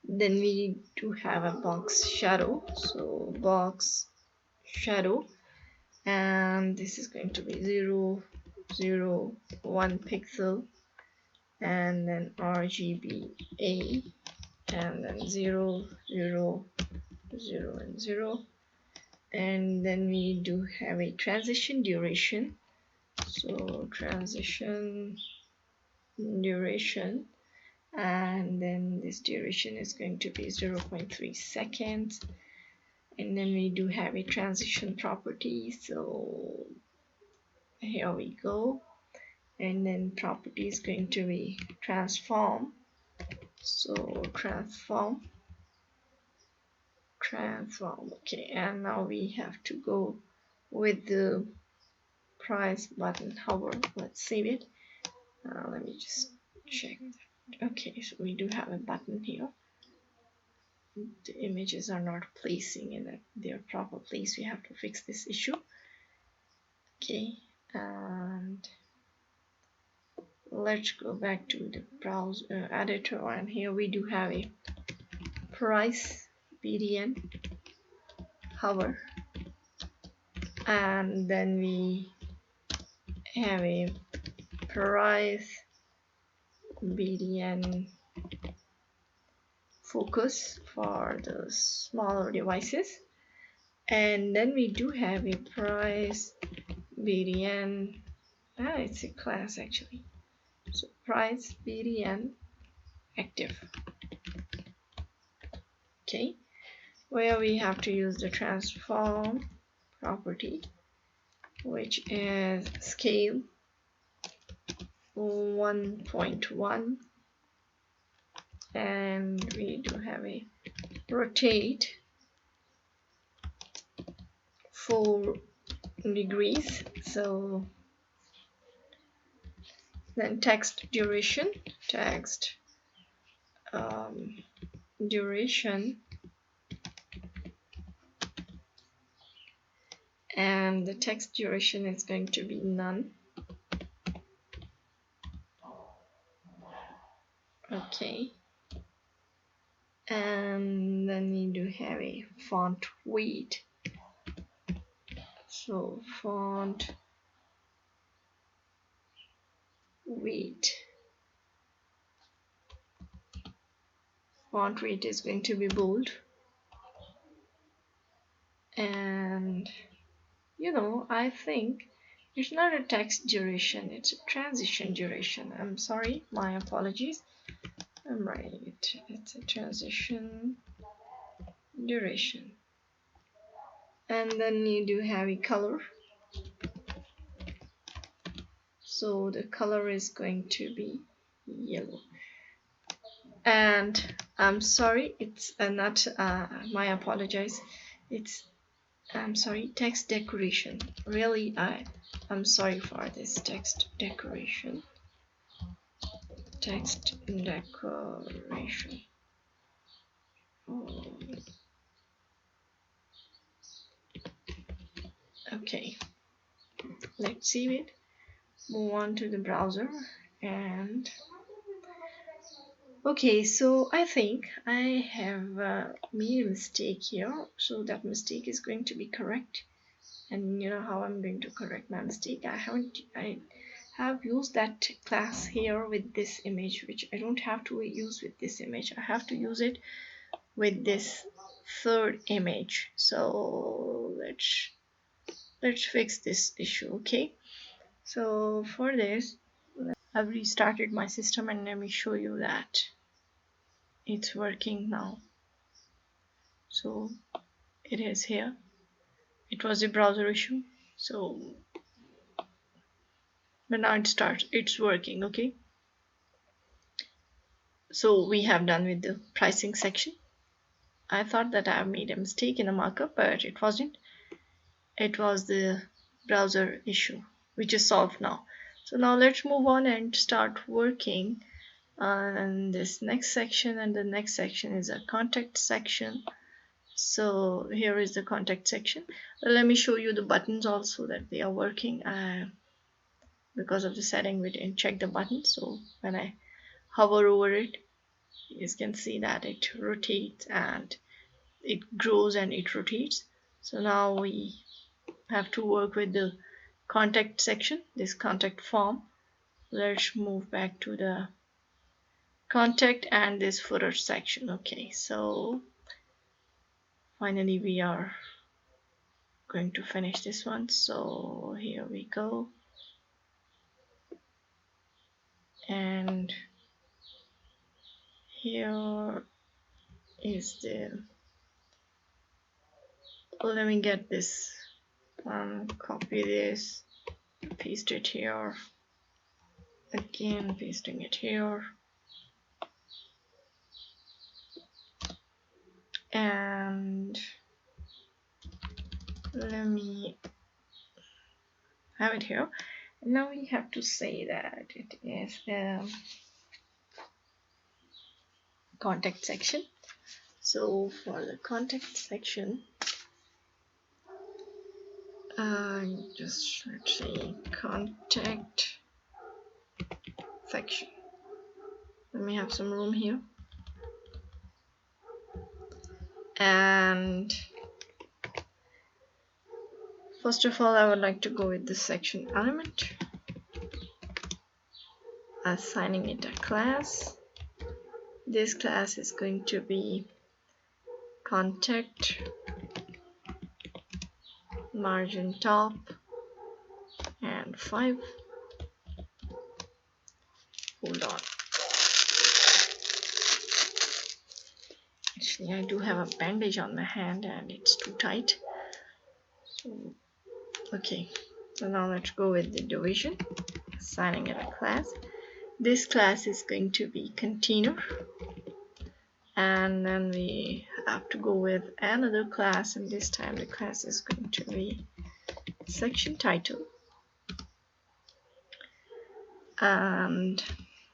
Then we do have a box shadow, so box shadow, and this is going to be 0, 0, 1 pixel, and then RGBA, and then 0, 0, 0, and 0. And then we do have a transition duration. So transition duration, and then this duration is going to be 0.3 seconds. And then we do have a transition property. So here we go. And then property is going to be transform. So transform. Okay, and now we have to go with the price button hover. Let's save it. Let me just check. Okay, so we do have a button here. The images are not placing in their proper place. We have to fix this issue. Okay, and let's go back to the browser editor, and here we do have a price BDN hover, and then we have a price BDN focus for the smaller devices, and then we do have a price BDN, it's a class actually, so price BDN active. Okay, where we have to use the transform property, which is scale 1.1, and we do have a rotate 4 degrees. So then text duration, duration, and the text duration is going to be none. Okay, and then we do have a font weight. So font weight is going to be bold, and I think it's not a text duration, it's a transition duration. I'm sorry, my apologies. I'm right, it's a transition duration. And then you do have a color, so the color is going to be yellow. And I'm sorry, it's not my apologies, I'm sorry, text decoration. Really, I'm sorry for this text decoration. Oh. Okay, let's save it, move on to the browser, and okay, so I think I have made a mistake here, so that mistake is going to be correct. And you know how I'm going to correct my mistake? I have used that class here with this image, which I don't have to use with this image. I have to use it with this third image. So let's fix this issue. Okay, so for this I've restarted my system, and let me show you that it's working now. So it is here. It was a browser issue, so but now it's working. Okay, so we have done with the pricing section. I thought that I made a mistake in the markup, but it wasn't. It was the browser issue, which is solved now. So now let's move on and start working on this next section, and the next section is a contact section. So here is the contact section. Let me show you the buttons also that they are working. Because of the setting we didn't check the button, so when I hover over it, you can see that it rotates and it grows and it rotates. So now we have to work with the contact section, this contact form. Let's move back to the contact and this footer section. Okay, so finally we are going to finish this one. So here we go, and here is the, let me get this, copy this, paste it here, again pasting it here, and let me have it here. And now we have to say that it is the contact section. So for the contact section, just let's say contact section. Let me have some room here, and first of all I would like to go with the section element, assigning it a class. This class is going to be contact, margin top, and 5. Hold on. Actually, I do have a bandage on my hand and it's too tight. So, okay. So now let's go with the division, assigning it a class. This class is going to be container. And then we have to go with another class, and this time the class is going to be section title. And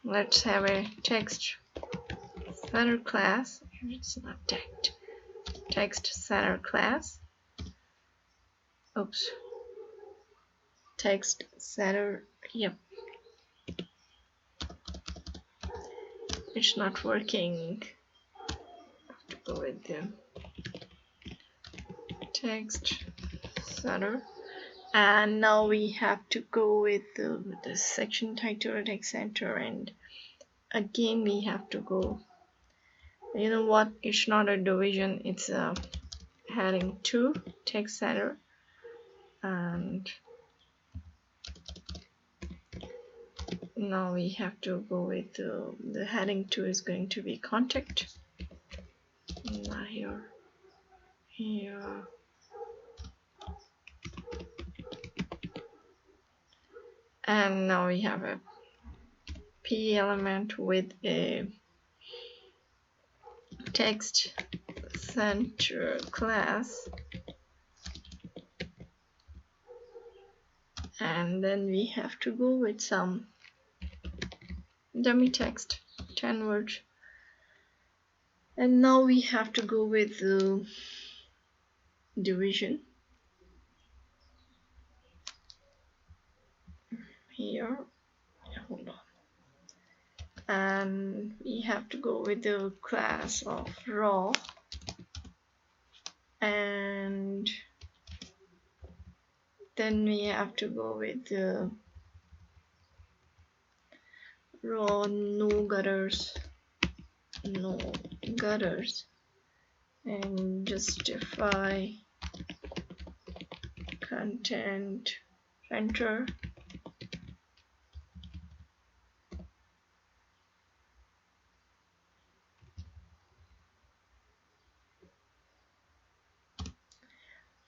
let's have a text center class. It's not text center class. Oops. Text center. Yep. It's not working. Go with the text center, and now we have to go with the section title, text center, and again we have to go, you know what, it's not a division, it's a heading 2 text center, and now we have to go with the heading 2 is going to be contact. Not here, and now we have a P element with a text center class, and then we have to go with some dummy text, 10 words. And now we have to go with the division here. Hold on. And we have to go with the class of raw, and then we have to go with the raw no gutters, and justify content center,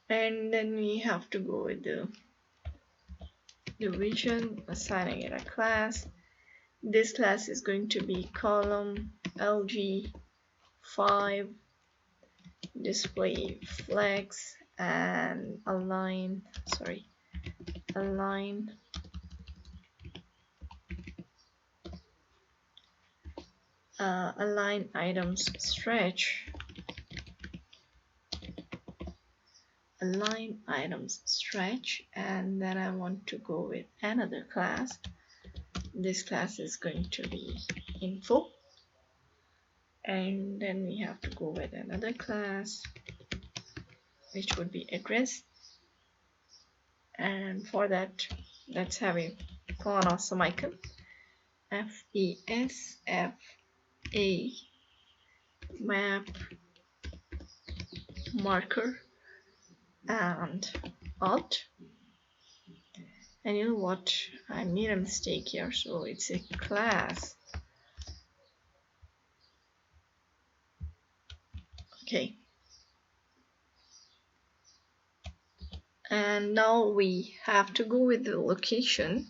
and then we have to go with the division, assigning it a class. This class is going to be column LG 5, display flex and align align items stretch, and then I want to go with another class. This class is going to be info, and then we have to go with another class which would be address, and for that let's have a font awesome icon, FESFA map marker and alt. And you know what, I made a mistake here, so it's a class. Okay, and now we have to go with the location,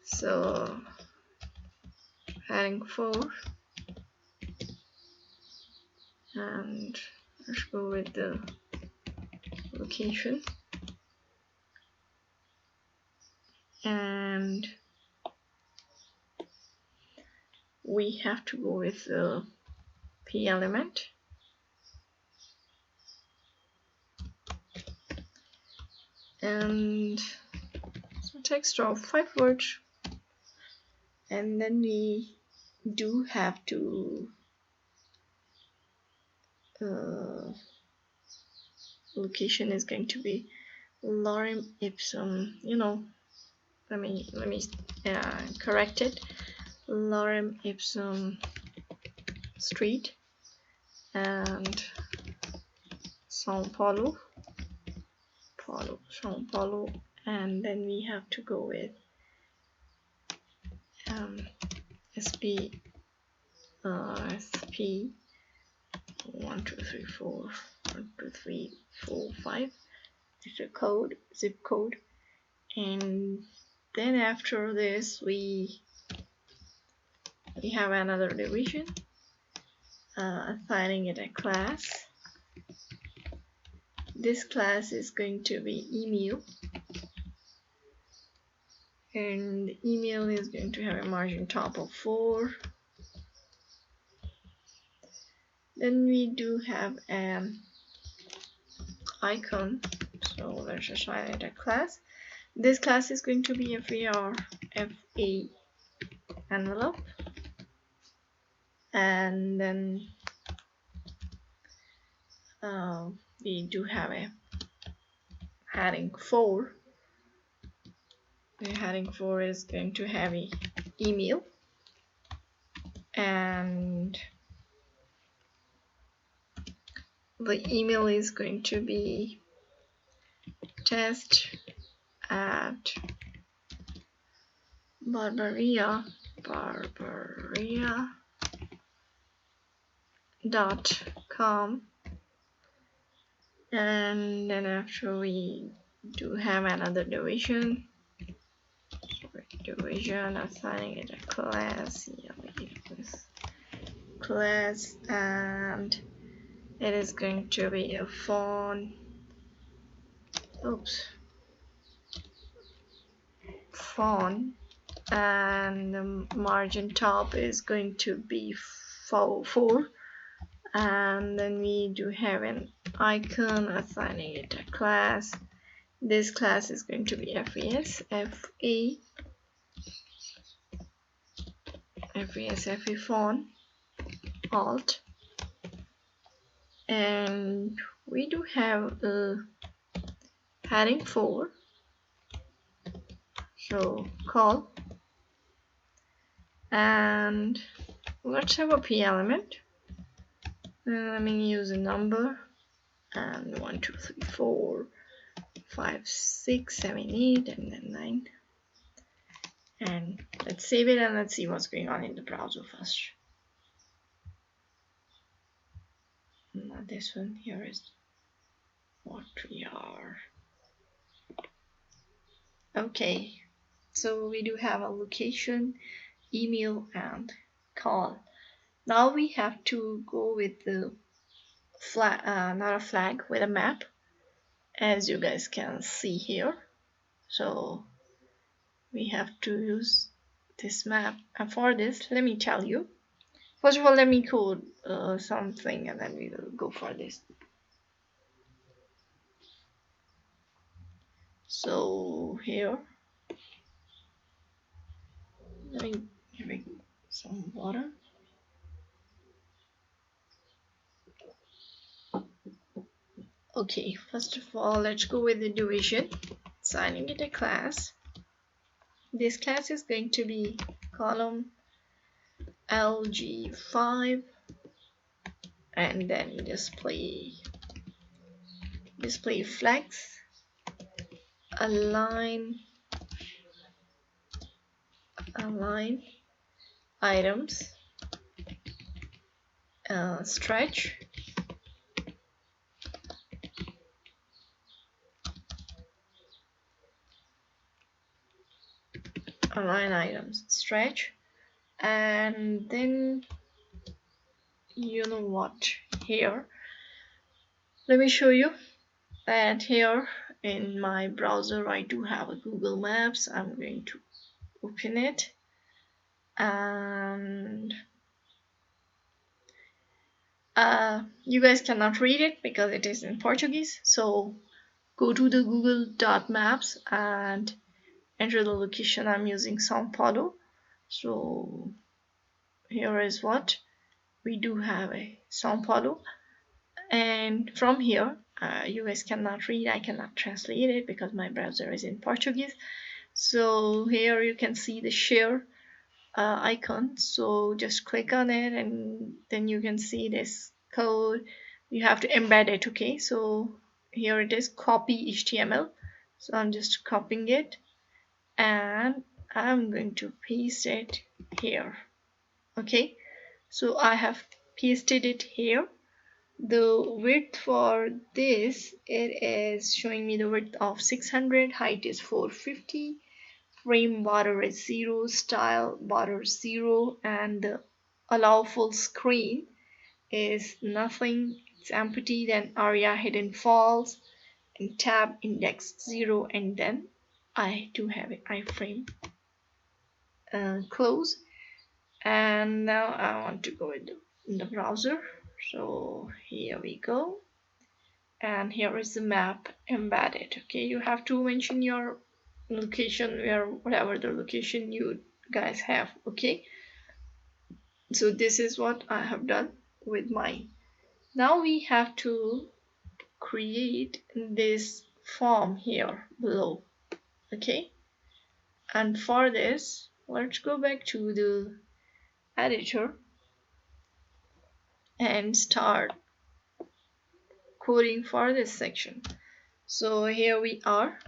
so heading 4, and let's go with the location, and we have to go with the p element, and so text of 5 words, and then we do have to location is going to be lorem ipsum, let me correct it, lorem ipsum street and São Paulo, and then we have to go with SP 1 2 3 4 1 2 3 4 5 is a code, zip code, and then after this we have another division, assigning it a class. This class is going to be email, and the email is going to have a margin top of 4. Then we do have an icon, so let's assign it a class. This class is going to be FA envelope, and then we do have a heading 4. The heading 4 is going to have a email, and the email is going to be test@barbaria.com, and then after we do have another division, assigning it a class, and it is going to be a font, and the margin top is going to be 4, and then we do have an icon, assigning it a class. This class is going to be FESFA font alt, and we do have a heading 4, so call, and let's have a p element. Let me use a number, and 1 2 3 4 5 6 7 8 and then 9, and let's save it and let's see what's going on in the browser first. Now this one here is what we are. Okay, so we do have a location, email, and call. Now we have to go with the flag, not a flag, with a map, as you guys can see here. So we have to use this map, and for this, let me tell you. First of all, let me code something, and then we will go for this. So here, let me drink some water. Okay, first of all, let's go with the division, assigning it a class. This class is going to be column LG5, and then display flex, align items, stretch, align items, stretch, and then you know what, here let me show you that here in my browser I do have a Google Maps. I'm going to open it, and you guys cannot read it because it is in Portuguese, so go to the google.maps and enter the location. I'm using São Paulo, so here is what we do have, a São Paulo, and from here you guys cannot read, I cannot translate it because my browser is in Portuguese. So here you can see the share icon, so just click on it and then you can see this code. You have to embed it. Okay, so here it is, copy HTML, so I'm just copying it and I'm going to paste it here. Okay, so I have pasted it here. The width for this, it is showing me the width of 600, height is 450, frame border is 0, style border 0, and the allow full screen is nothing, it's empty, then area hidden false, and tab index 0, and then I do have an iframe close. And now I want to go in the browser, so here we go, and here is the map embedded. Okay, you have to mention your location, where whatever the location you guys have. Okay, so this is what I have done with mine. Now we have to create this form here below. Okay, and for this, let's go back to the editor and start coding for this section. So here we are.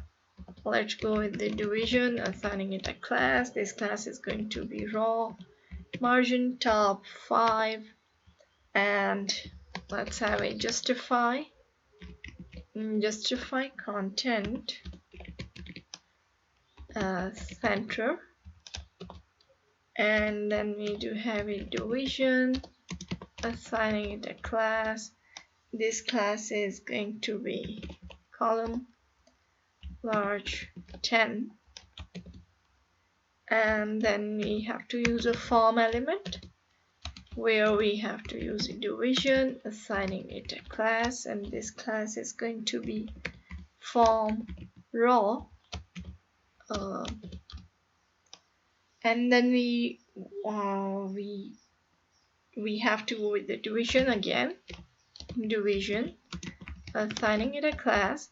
Let's go with the division, assigning it a class. This class is going to be raw, margin top 5, and let's have a justify content center, and then we do have a division, assigning it a class. This class is going to be column large 10, and then we have to use a form element where we have to use a division, assigning it a class, and this class is going to be form raw, and then we have to go with the division again, division, assigning it a class.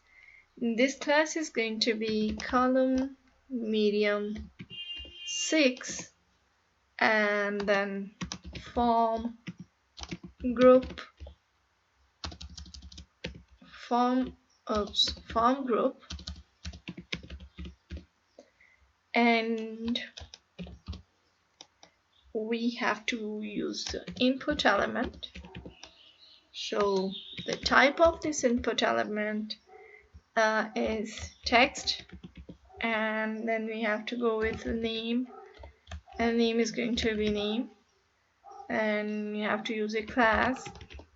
This class is going to be column medium 6, and then form group, and we have to use the input element. So the type of this input element is text, and then we have to go with the name, and name is going to be name, and we have to use a class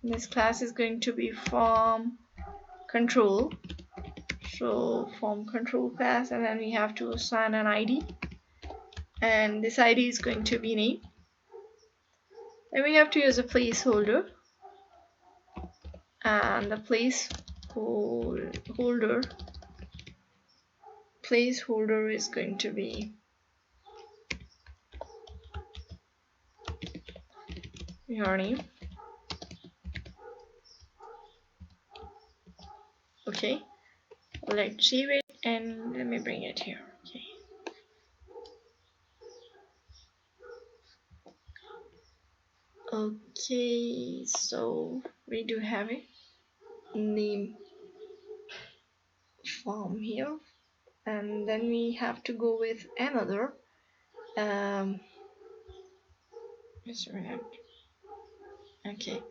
This class is going to be form control. So form control class, and then we have to assign an ID, and this ID is going to be name. Then we have to use a placeholder, and the placeholder is going to be your name. Okay, let's save it and let me bring it here. Okay, so we do have a name form here, and then we have to go with another just a minute. Okay,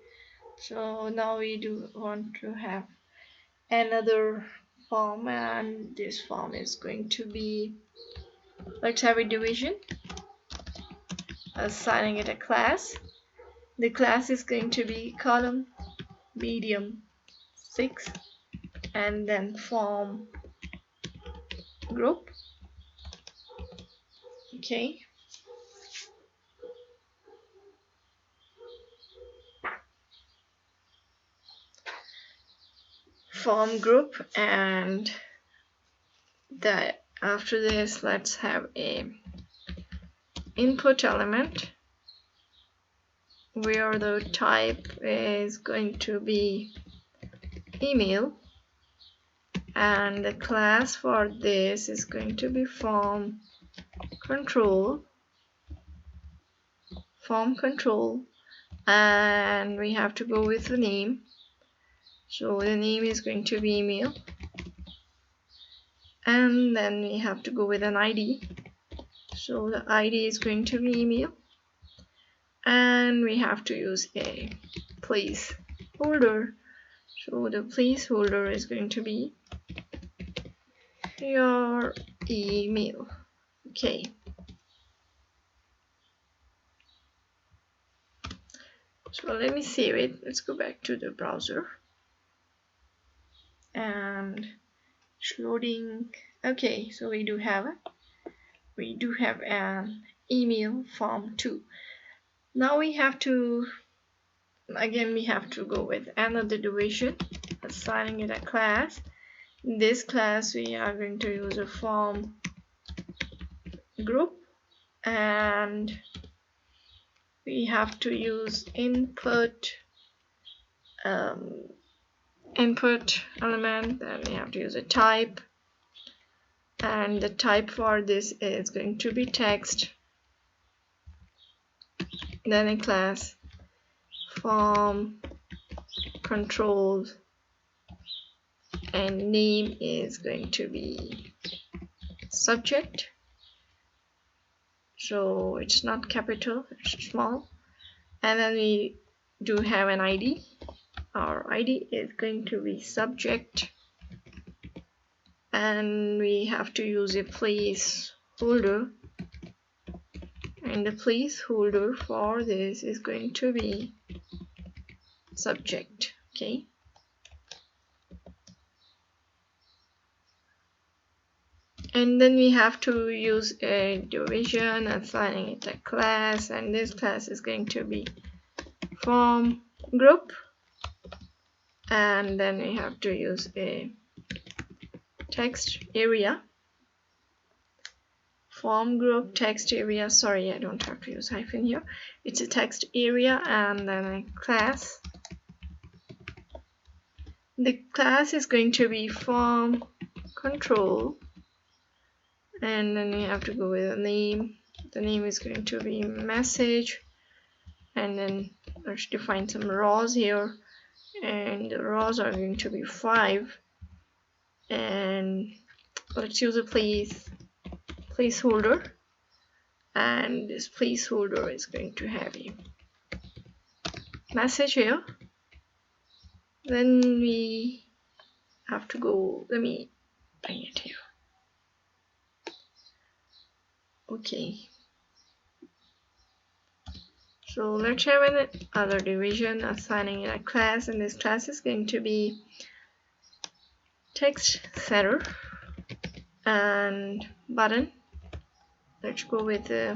so now we do want to have another form, and this form is going to be, let's have a division, assigning it a class. The class is going to be column medium 6, and then form group. Okay, form group, and that after this let's have a input element where the type is going to be email, and the class for this is going to be form control, and we have to go with the name. So the name is going to be email, and then we have to go with an ID. So the ID is going to be email, and we have to use a placeholder. So the placeholder is going to be your email. Okay. So let me save it. Let's go back to the browser. And it's loading. Okay, so we do have an email form too. Now we have to go with another division, assigning it a class. In this class we are going to use a form group, and we have to use input element, then we have to use a type, and the type for this is going to be text, then a class form control, and name is going to be subject. So it's not capital, it's small. And then we do have an ID. Our ID is going to be subject, and we have to use a placeholder, and the placeholder for this is going to be subject. Okay, and then we have to use a division, assigning it a class, and this class is going to be form group, and then we have to use a text area, form group text area. Sorry, I don't have to use hyphen here. It's a text area, and then a class. The class is going to be form control, and then we have to go with a name. The name is going to be message, and then let's define some rows here, and the rows are going to be 5, and let's use a placeholder, and this placeholder is going to have a message here. Then we have to go, let me bring it here. Okay, So let's have another division, assigning it a class, and this class is going to be text setter and button. Let's go with the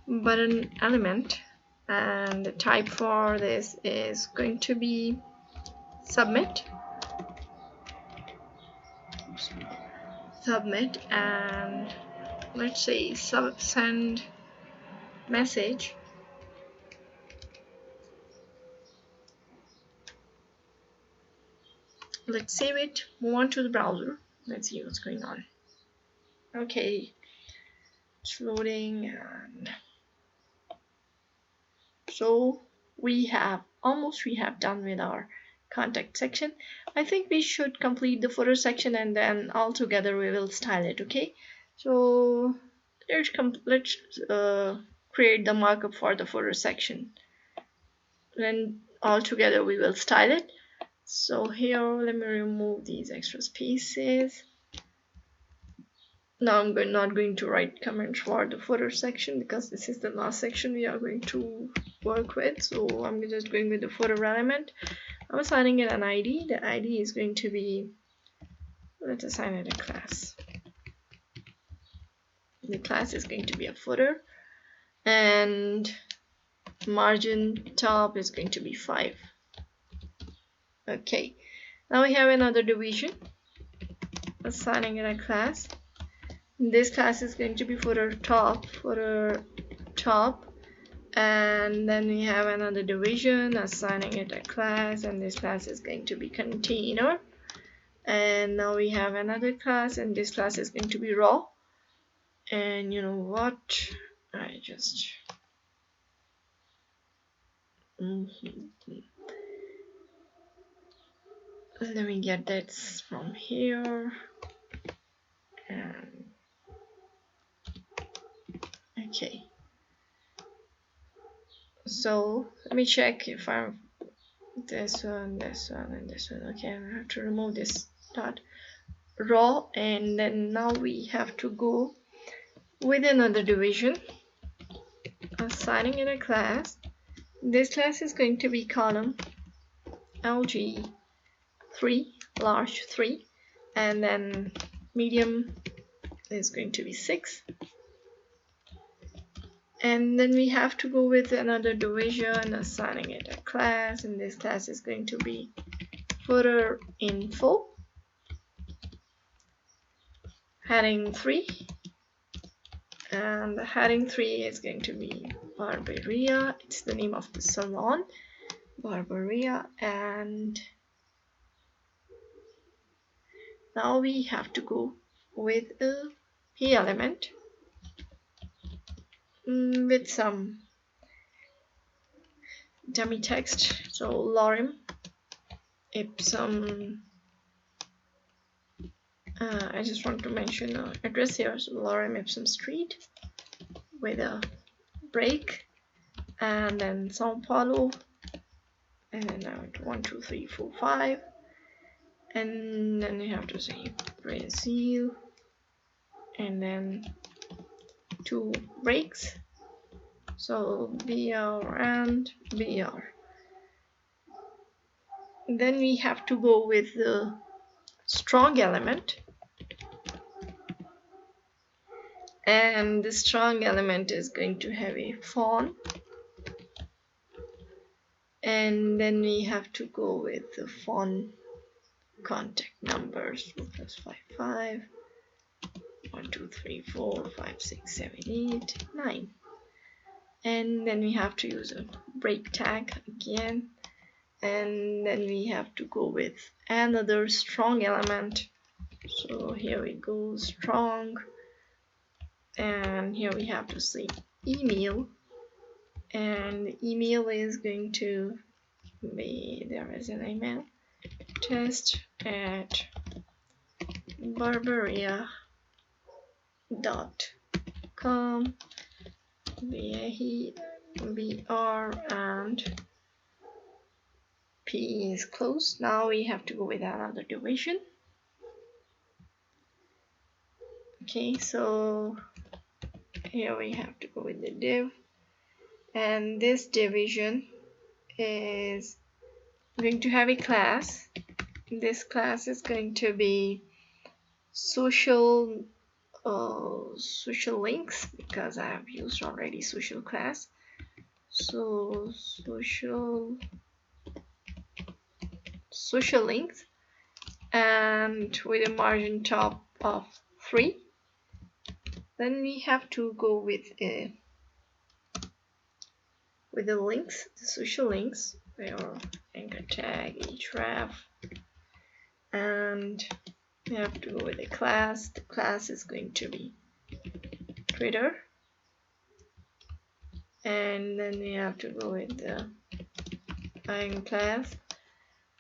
button element, and the type for this is going to be submit, and let's say send message. Let's save it, move on to the browser, let's see what's going on. Okay, it's loading, and so we have done with our contact section. I think we should complete the footer section, and then all together we will style it. Okay, so let's create the markup for the footer section, then all together we will style it. So here, let me remove these extra spaces. Now I'm not going to write comments for the footer section because this is the last section we are going to work with. So I'm just going with the footer element. I'm assigning it an ID. The ID is going to be, let's assign it a class. The class is going to be a footer, and margin top is going to be 5. Okay, now we have another division, assigning it a class. This class is going to be footer top, and then we have another division, assigning it a class, and this class is going to be container. And now we have another class, and this class is going to be raw. And you know what, I just let me get that from here. And okay, so let me check if I'm this one, and this one. Okay, I have to remove this dot raw, and then now we have to go with another division, assigning it a class. This class is going to be column LG3, large 3, and then medium is going to be 6. And then we have to go with another division, assigning it a class, and this class is going to be footer info, heading 3, and the heading 3 is going to be Barberia. It's the name of the salon, Barberia. And now we have to go with a p element with some dummy text. So lorem ipsum, I just want to mention address here, so lorem ipsum street with a break, and then Sao Paulo, and then 1 2 3 4 5, and then you have to say Brazil, and then 2 breaks, so BR and BR. Then we have to go with the strong element, and the strong element is going to have a font, and then we have to go with the font contact numbers, 4+5, 1 2 3 4 5 6 7 8 9, and then we have to use a break tag again, and then we have to go with another strong element. So here we go, strong, and here we have to say email, and the email is going to be, there is an email, test@barberia.com, BR, and P is closed. Now we have to go with another division. Okay, so here we have to go with the div, and this division is going to have a class. This class is going to be social links, because I have used already social class. So social links, and with a margin top of 3. Then we have to go with the links, the social links, where anchor tag, href, and we have to go with a class. The class is going to be Twitter, and then we have to go with the class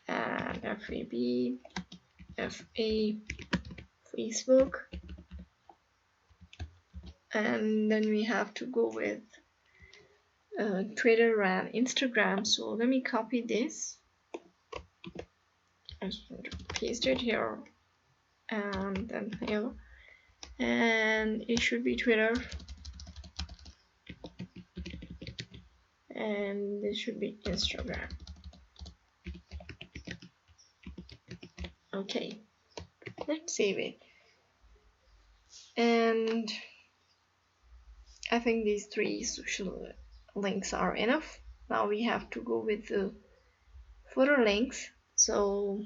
and FAB, FA, Facebook, and then we have to go with Twitter and Instagram. So let me copy this. I'm just going to paste it here and then here, and it should be Twitter, and this should be Instagram. Okay, let's save it. And I think these 3 social links are enough. Now we have to go with the footer links. So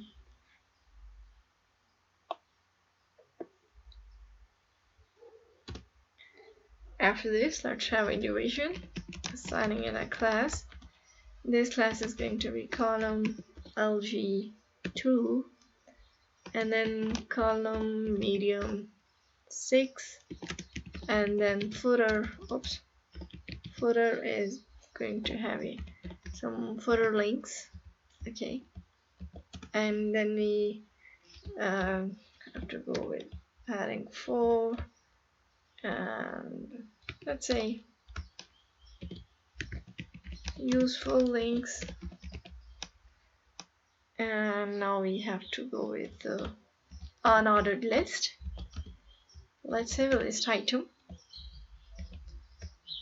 after this, let's have a division, assigning it a class. This class is going to be column LG2, and then column medium 6, and then footer. Footer is going to have some footer links. Okay, and then we have to go with adding 4, and let's say useful links. And now we have to go with the unordered list. Let's have a list item,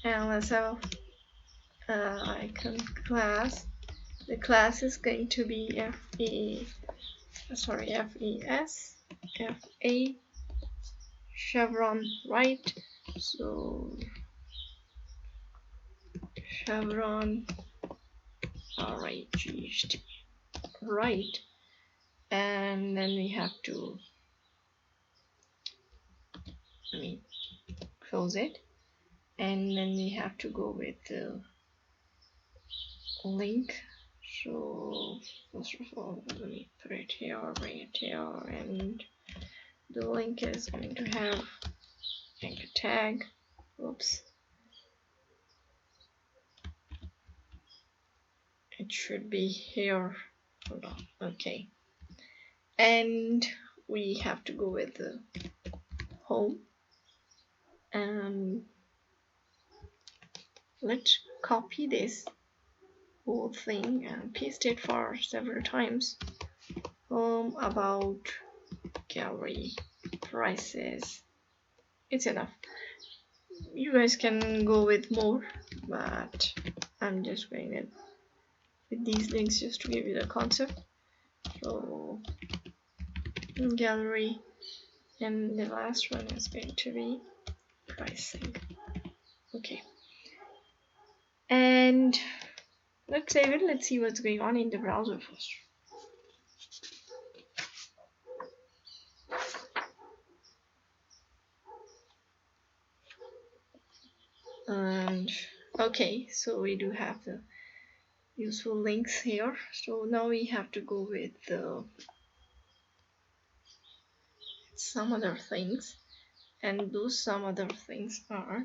and let's have icon class. The class is going to be FES, FA, chevron right. So chevron right, and then we have to close it, and then we have to go with the link. So first of all, let me put it here, bring it here, and the link is going to have anchor tag. Oops, it should be here. Hold on. Okay, and we have to go with the home, and let's copy this whole thing and paste it for several times. Home, about, gallery, prices. It's enough. You guys can go with more, but I'm just going with these links just to give you the concept. So gallery, and the last one is going to be pricing. Okay, and let's save it. Let's see what's going on in the browser first. And okay, so we do have the useful links here. So now we have to go with some other things, and those some other things are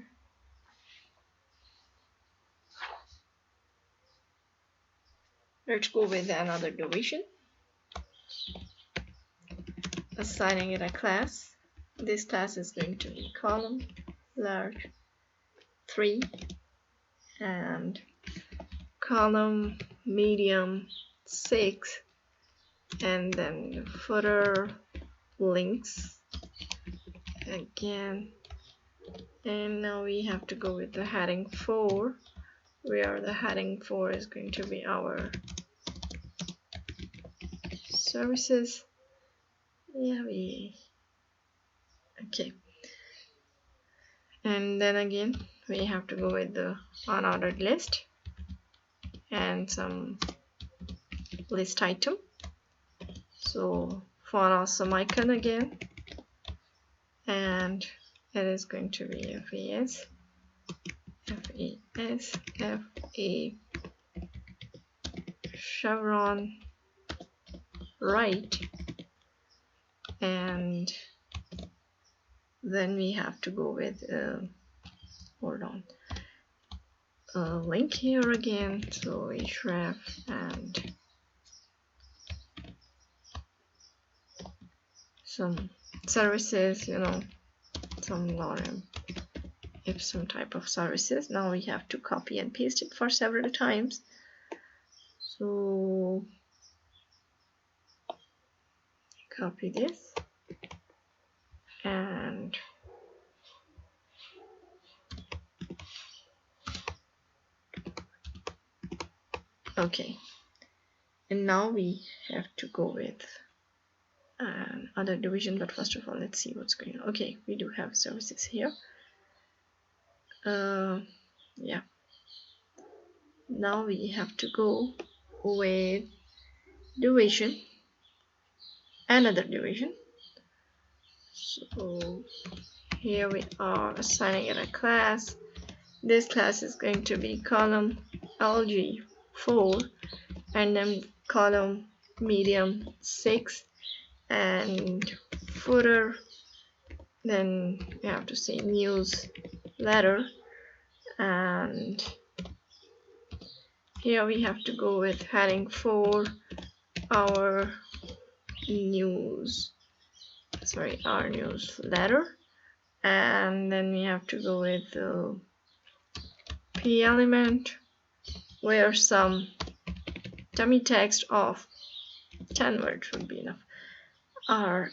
let's go with another division, assigning it a class. This class is going to be column large 3 and column medium 6, and then footer links again. And now we have to go with the heading 4, where the heading 4 is going to be our services. Okay, and then again we have to go with the unordered list and some list item. So for awesome icon again, and it is going to be FAS FA chevron right, and then we have to go with hold on, link here again, so href and some services, some lorem ipsum type of services. Now we have to copy and paste it for several times. So copy this and okay, and now we have to go with other division, but first of all let's see what's going on. Okay, we do have services here. Yeah, now we have to go with division, another division. So here we are assigning it a class. This class is going to be column LG4 and then column medium 6 and footer, then we have to say newsletter, and here we have to go with heading 4 our newsletter, and then we have to go with the p element where some dummy text of 10 words would be enough, or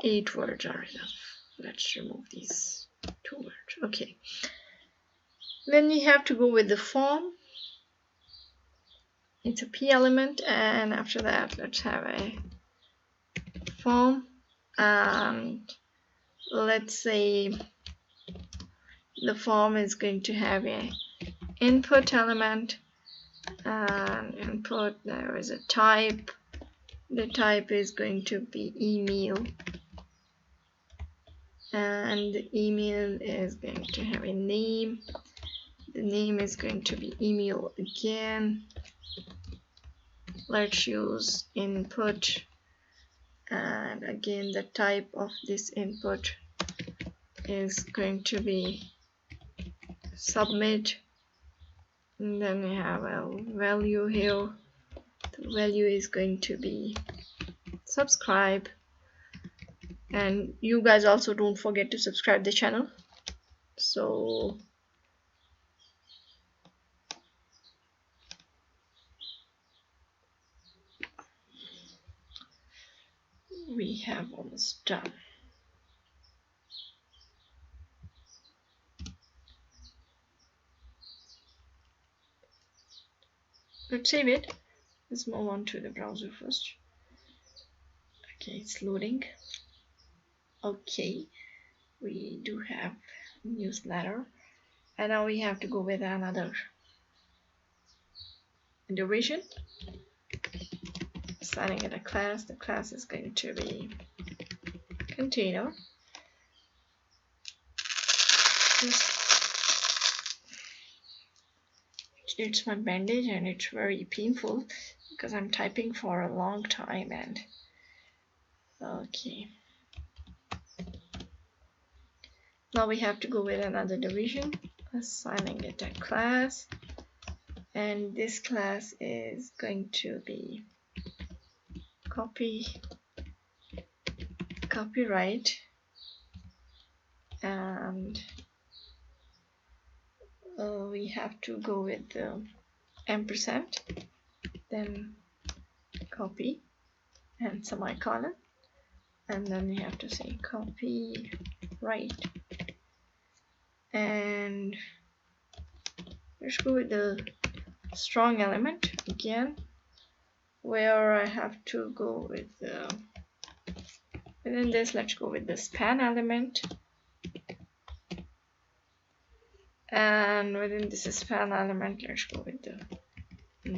8 words are enough. Let's remove these 2 words. Okay, then we have to go with the form. It's a p element, and after that let's have a form, and let's say the form is going to have a input element, and input, there is a type. The type is going to be email, and the email is going to have a name. The name is going to be email again. Let's use input, and again the type of this input is going to be submit, and then we have a value here. The value is going to be subscribe, and you guys also don't forget to subscribe the channel. So we have almost done. Let's save it. Let's move on to the browser first. Okay, it's loading. Okay, we do have newsletter, and now we have to go with another division, assigning it a class. The class is going to be container. It's my bandage and it's very painful because I'm typing for a long time. And okay, now we have to go with another division, assigning it a class, and this class is going to be copyright, and we have to go with the ampersand, then copy and semicolon, and then we have to say copyright, and let's go with the strong element again, where I have to go with within this, let's go with the span element, and within this span element, let's go with the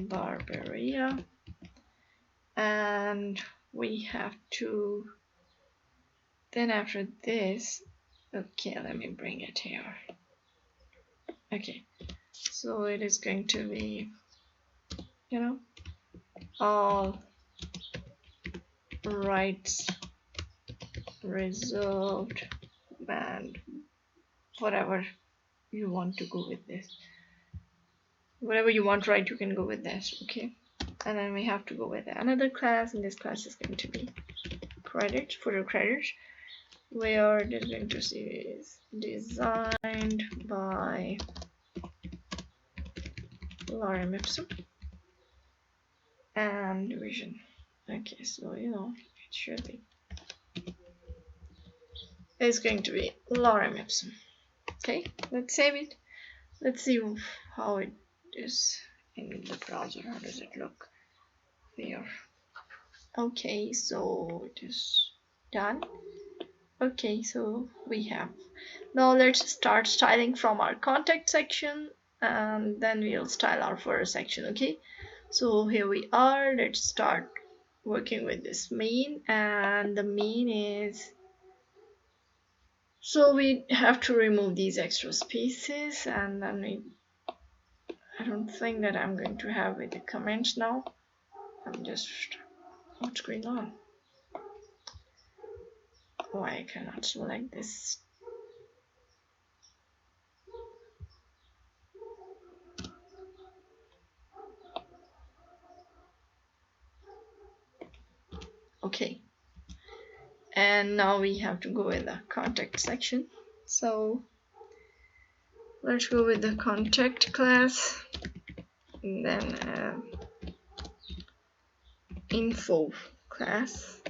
bar area, and we have to, then after this, okay, let me bring it here. Okay, so it is going to be, you know, all rights reserved, and whatever you want to go with this, whatever you want, right, you can go with this. Okay, and then we have to go with another class, and this class is going to be credits, footer credits, where it is going to say is designed by Lorem Ipsum and Vision. Okay, so you know, it should be, it's going to be Lorem Ipsum. Okay, let's save it. Let's see how it is in the browser. How does it look here? Okay, so it is done. Okay, so we have, now let's start styling from our contact section, and then we'll style our footer section. Okay, so here we are. Let's start working with this main, and the main is, so we have to remove these extra spaces, and then I don't think that I'm going to have with the comments now. I'm just, what's going on? Why I cannot select this? Okay, and now we have to go with the contact section. So let's go with the contact class, and then info class,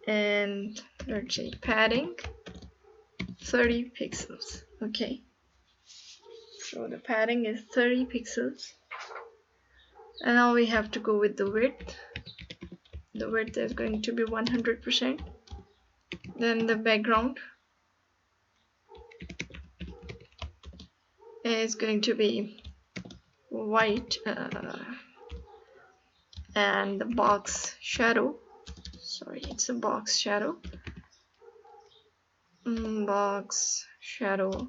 and let's say padding 30 pixels. Okay, so the padding is 30 pixels, and now we have to go with the width. The width is going to be 100%. Then the background is going to be white, and the box shadow, sorry, it's a box shadow. Box shadow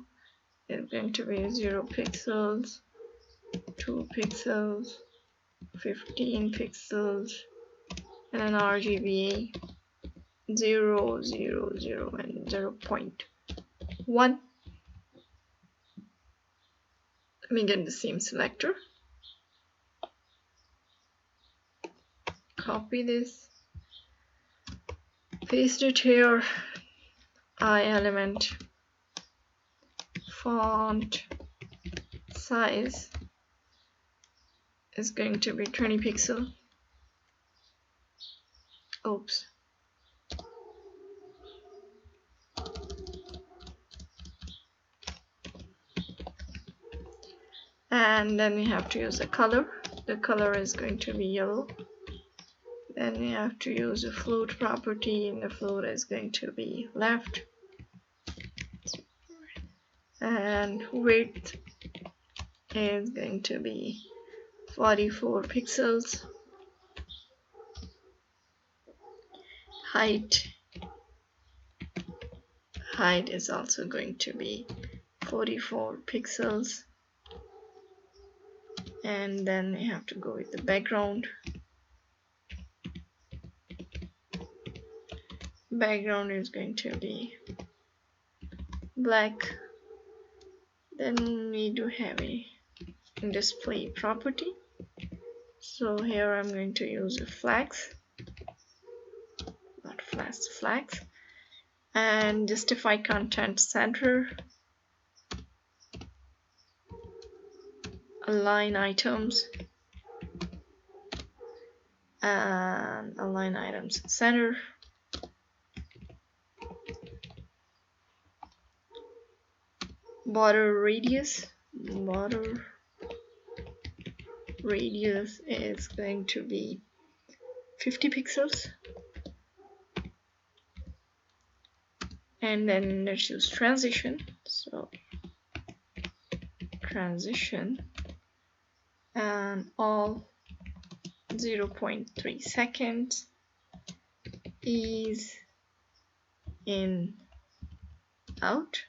is going to be 0 pixels, 2 pixels, 15 pixels, and an RGBA 0, 0, 0, and 0.1. Let me get the same selector. Copy this, paste it here. I element, font size is going to be 20 pixel. Oops. And then we have to use a color. The color is going to be yellow. Then we have to use a float property, and the float is going to be left. And width is going to be 44 pixels. Height is also going to be 44 pixels. And then we have to go with the background. Background is going to be black. Then we do have a display property. So here I'm going to use a flags, not flags, and justify content center, align items, and align items center. Border radius border radius is going to be 50 pixels. And then let's use transition. So transition and all 0.3 seconds is in out.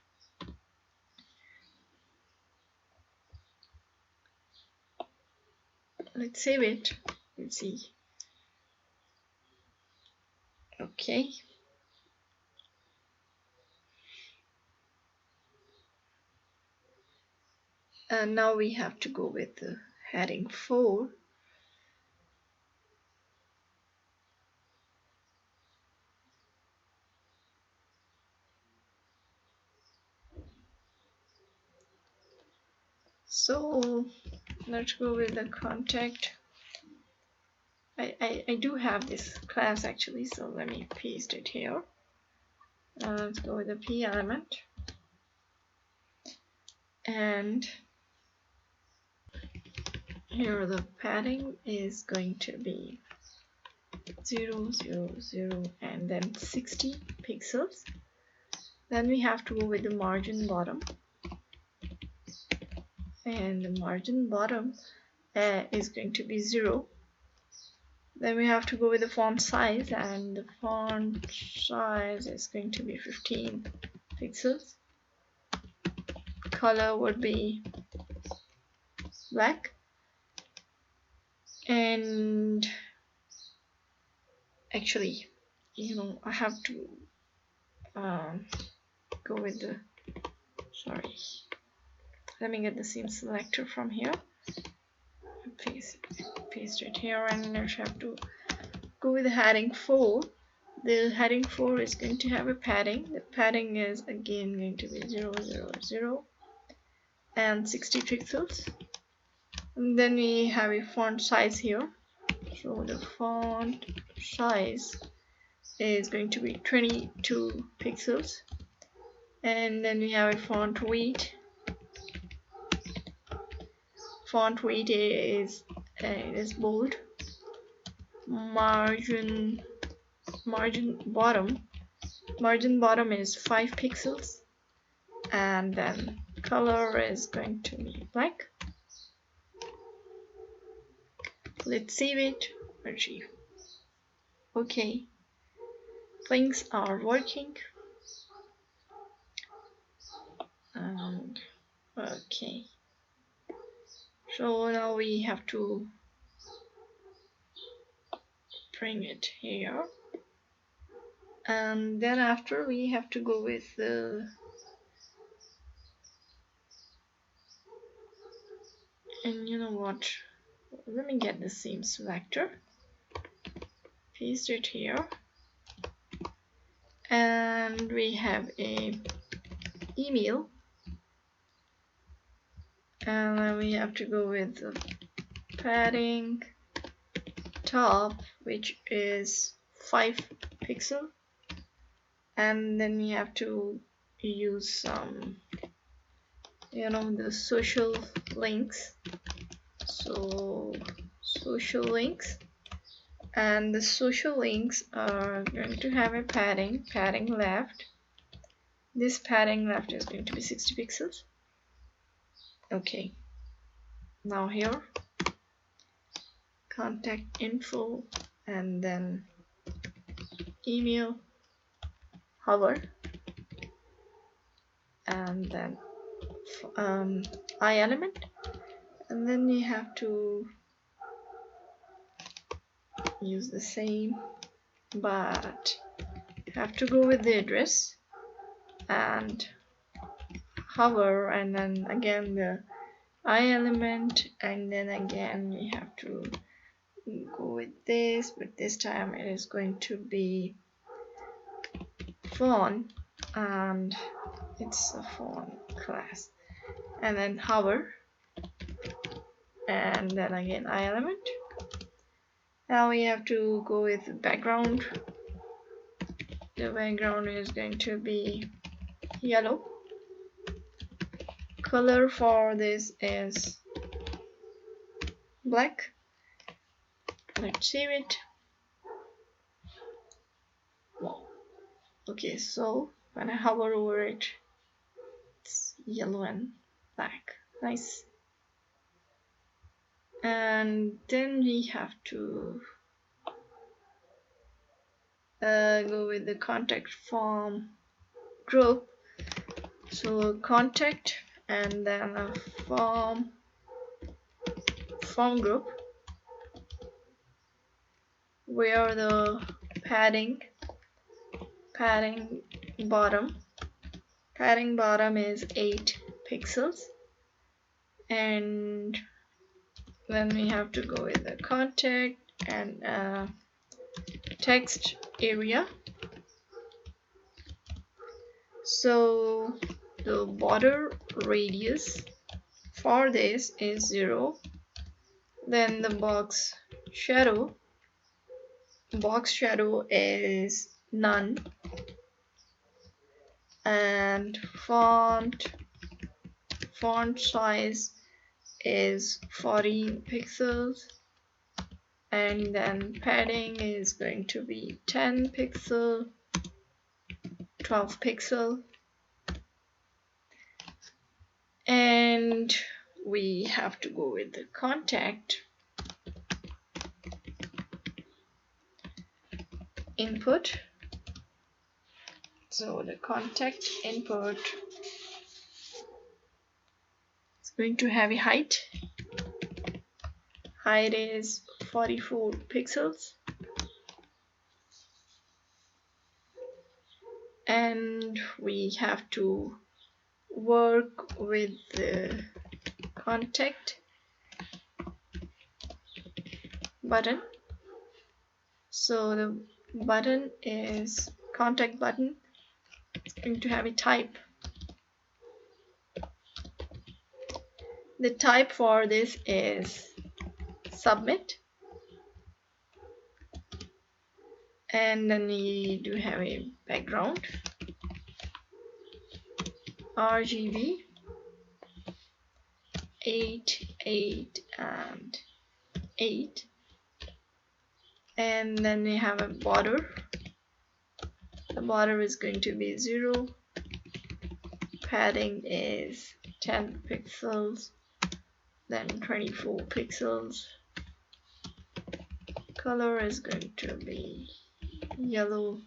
Let's save it. Let's see. Okay. And now we have to go with the heading 4. So let's go with the contact. I do have this class actually, so let me paste it here. Let's go with the P element. And here the padding is going to be 0, 0, 0, and then 60 pixels. Then we have to go with the margin bottom. And the margin bottom is going to be 0. Then we have to go with the font size, and the font size is going to be 15 pixels. Color would be black. And actually, I have to go with the, sorry, let me get the seam selector from here. Paste it here, and I have to go with the heading 4. The heading 4 is going to have a padding. The padding is again going to be 0, 0, 0 and 60 pixels. And then we have a font size here. So the font size is going to be 22 pixels. And then we have a font weight. Font weight is bold. Margin bottom is 5 pixels, and then color is going to be black. Let's save it. Archive. Okay, things are working. And okay, so now we have to bring it here, and then after we have to go with the, and you know what, let me get the seam selector, paste it here, and we have a email, and then we have to go with the padding top, which is 5 pixel, and then we have to use some the social links. So social links, and the social links are going to have a padding left. This padding left is going to be 60 pixels. Okay, now here contact info, and then email, hover, and then I element, and then you have to use the same, but you have to go with the address and hover, and then again the I element, and then again we have to go with this, but this time it is going to be font, and it's a font class, and then hover, and then again I element. Now we have to go with the background. The background is going to be yellow, color for this is black. Let's save it. Wow. Okay, so when I hover over it, it's yellow and black. Nice. And then we have to go with the contact form group. So contact and then a form group where the padding bottom is 8 pixels, and then we have to go with the contact and text area. So the border radius for this is 0. Then the box shadow is none, and font size is 14 pixels, and then padding is going to be 10 pixel, 12 pixel, and we have to go with the contact input. So the contact input is going to have a height. Height is 44 pixels, and we have to work with the contact button. So the button is contact button. It's going to have a type. The type for this is submit, and then we do have a background RGB 8, 8 and 8, and then we have a border. The border is going to be 0. Padding is 10 pixels, then 24 pixels. Color is going to be yellow.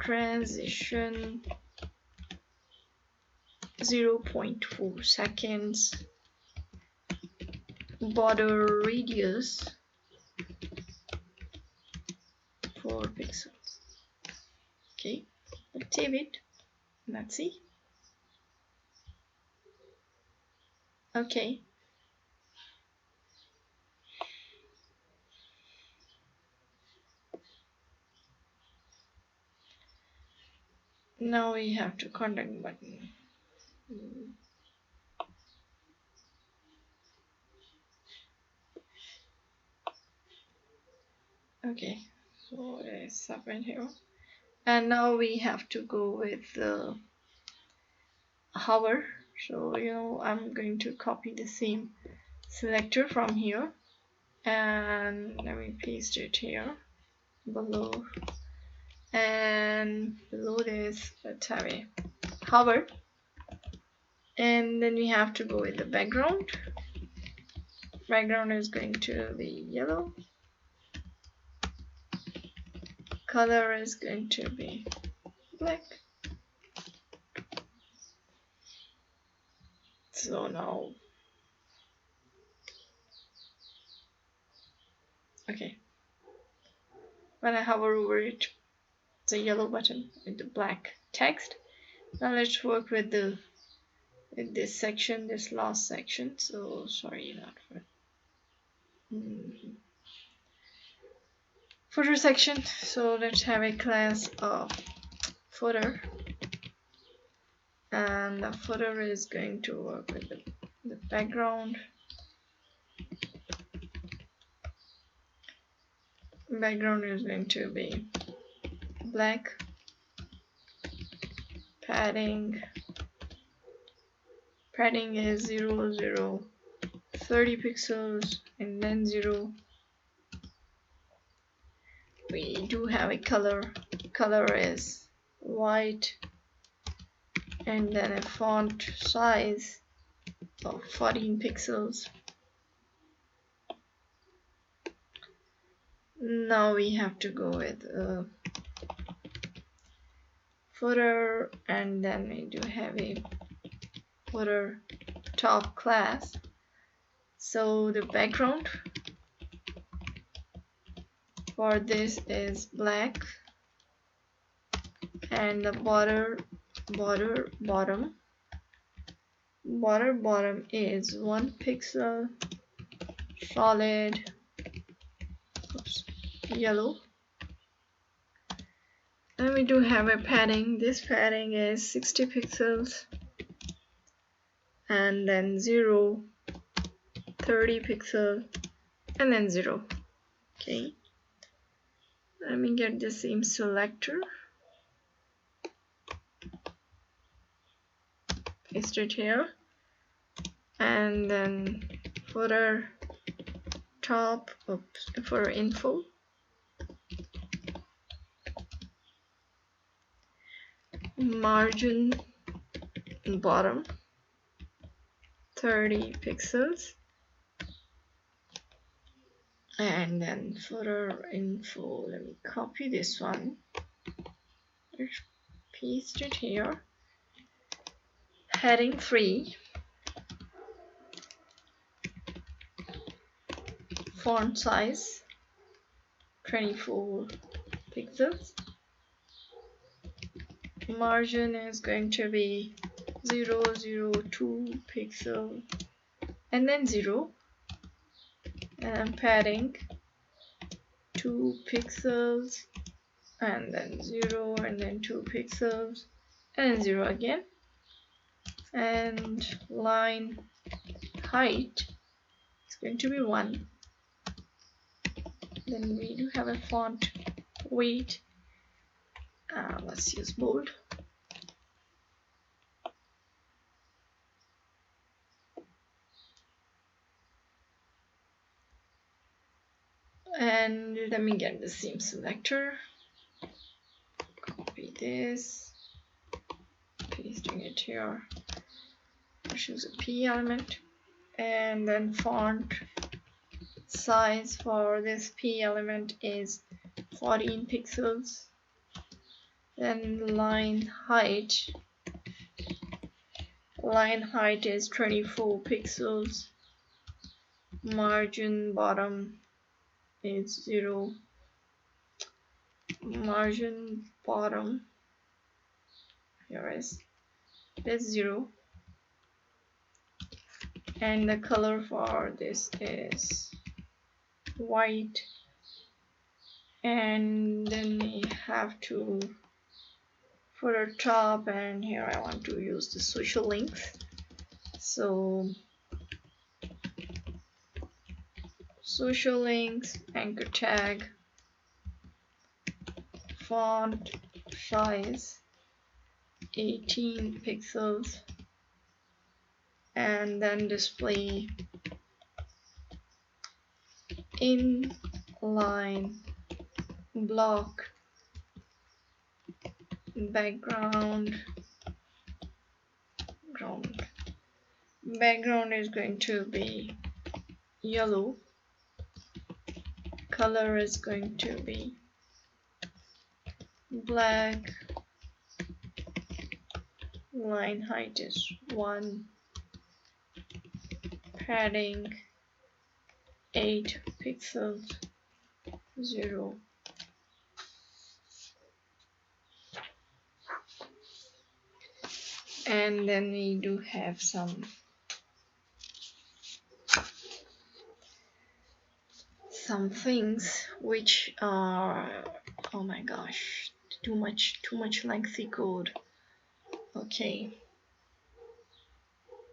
Transition 0.4 seconds. Border radius 4 pixels. Okay, let's save it. Let's see. Okay. Now we have to contact button. Okay, so it's submit here, and now we have to go with the hover. So I'm going to copy the same selector from here, and let me paste it here below, and below this let's have a hover, and then we have to go with the background. Background is going to be yellow. Color is going to be black. So now, okay, when I hover over it, it's a yellow button with the black text. Now let's work with this section, this last section. So sorry, not for footer section. So let's have a class of footer, and the footer is going to work with the background. Background is going to be black. Padding padding is 0, 0, 30 pixels, and then 0. We do have a color is white, and then a font size of 14 pixels. Now we have to go with footer, and then we do have a footer top class. So the background for this is black, and the border bottom is 1 pixel solid yellow. Then we do have a padding. This padding is 60 pixels, and then 0, 30 pixels, and then 0. Okay, let me get the same selector, paste it here, and then footer top, for info, margin bottom 30 pixels, and then footer info. Let me copy this one, let's paste it here. Heading 3, font size 24 pixels, margin is going to be 0, 0, 2 pixel, and then 0, and padding 2 pixels, and then 0, and then 2 pixels, and 0 again, and line height is going to be 1. Then we do have a font weight, let's use bold, and let me get the same selector, copy this, pasting it here, choose a P element, and then font size for this P element is 14 pixels, then line height is 24 pixels, margin bottom is 0, margin bottom here is 0, and the color for this is white, and then we have to footer top, and here I want to use the social links, so social links, anchor tag, font size 18 pixels, and then display inline block, background is going to be yellow, color is going to be black, line height is 1, padding 8 pixels, 0. And then we do have some things which are, oh my gosh, too much lengthy code. Okay,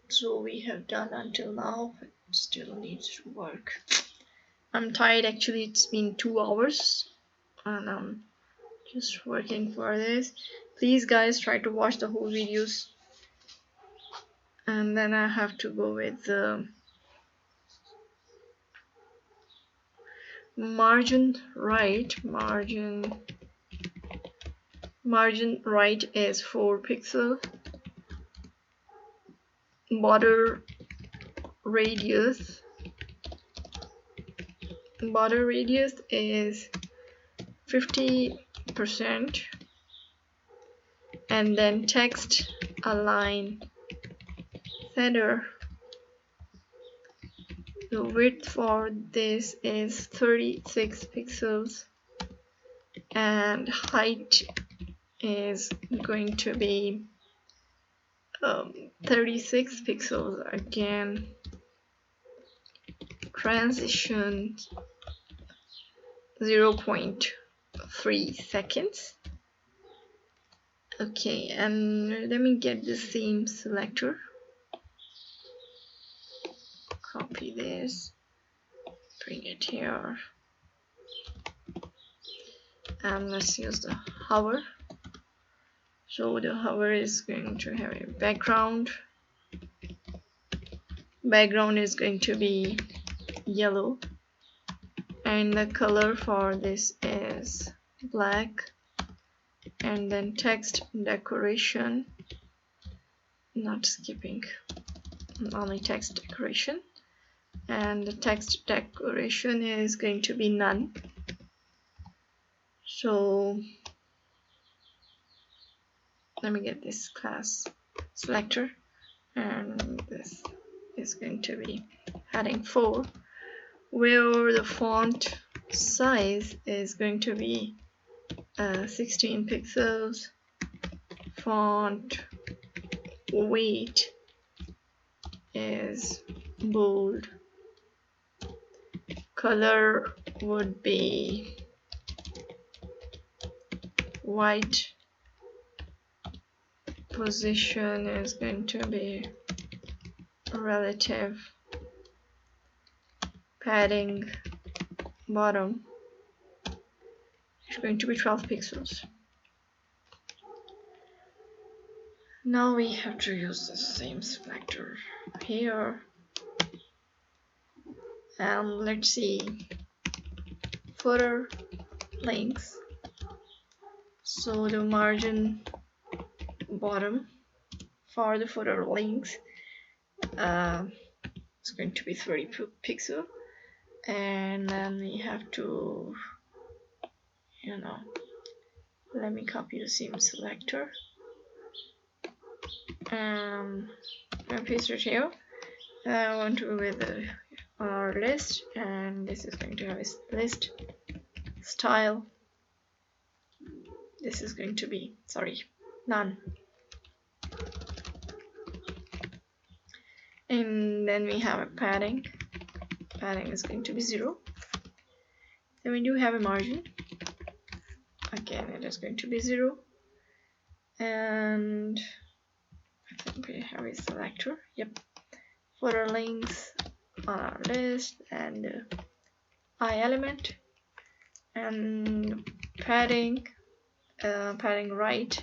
so we have done until now, but still needs to work. I'm tired, actually. It's been 2 hours and I'm just working for this. Please guys, try to watch the whole videos. and then I have to go with the margin right. Margin right is 4 pixels. Border radius is 50%, and then text align center, the width for this is 36 pixels, and height is going to be 36 pixels again. Transition 0.3 seconds. Okay, and let me get the same selector. Copy this, bring it here, and let's use the hover. So the hover is going to have a background. Background is going to be yellow, and the color for this is black. And then text decoration, not skipping, only text decoration, and the text decoration is going to be none. So let me get this class selector, and this is going to be heading 4, where the font size is going to be 16 pixels. Font weight is bold. Color would be white. Position is going to be relative. Padding bottom is going to be 12 pixels. Now we have to use the same selector here, and let's see, footer links. So the margin bottom for the footer links is going to be 30 pixels, and then we have to, let me copy the same selector and paste it here. I want to go with our list, and this is going to have a list style. This is going to be, none. And then we have a padding. Padding is going to be 0. Then we do have a margin. Again, it is going to be 0. And I think we have a selector. Yep. Footer links on our list, and I element, and padding right.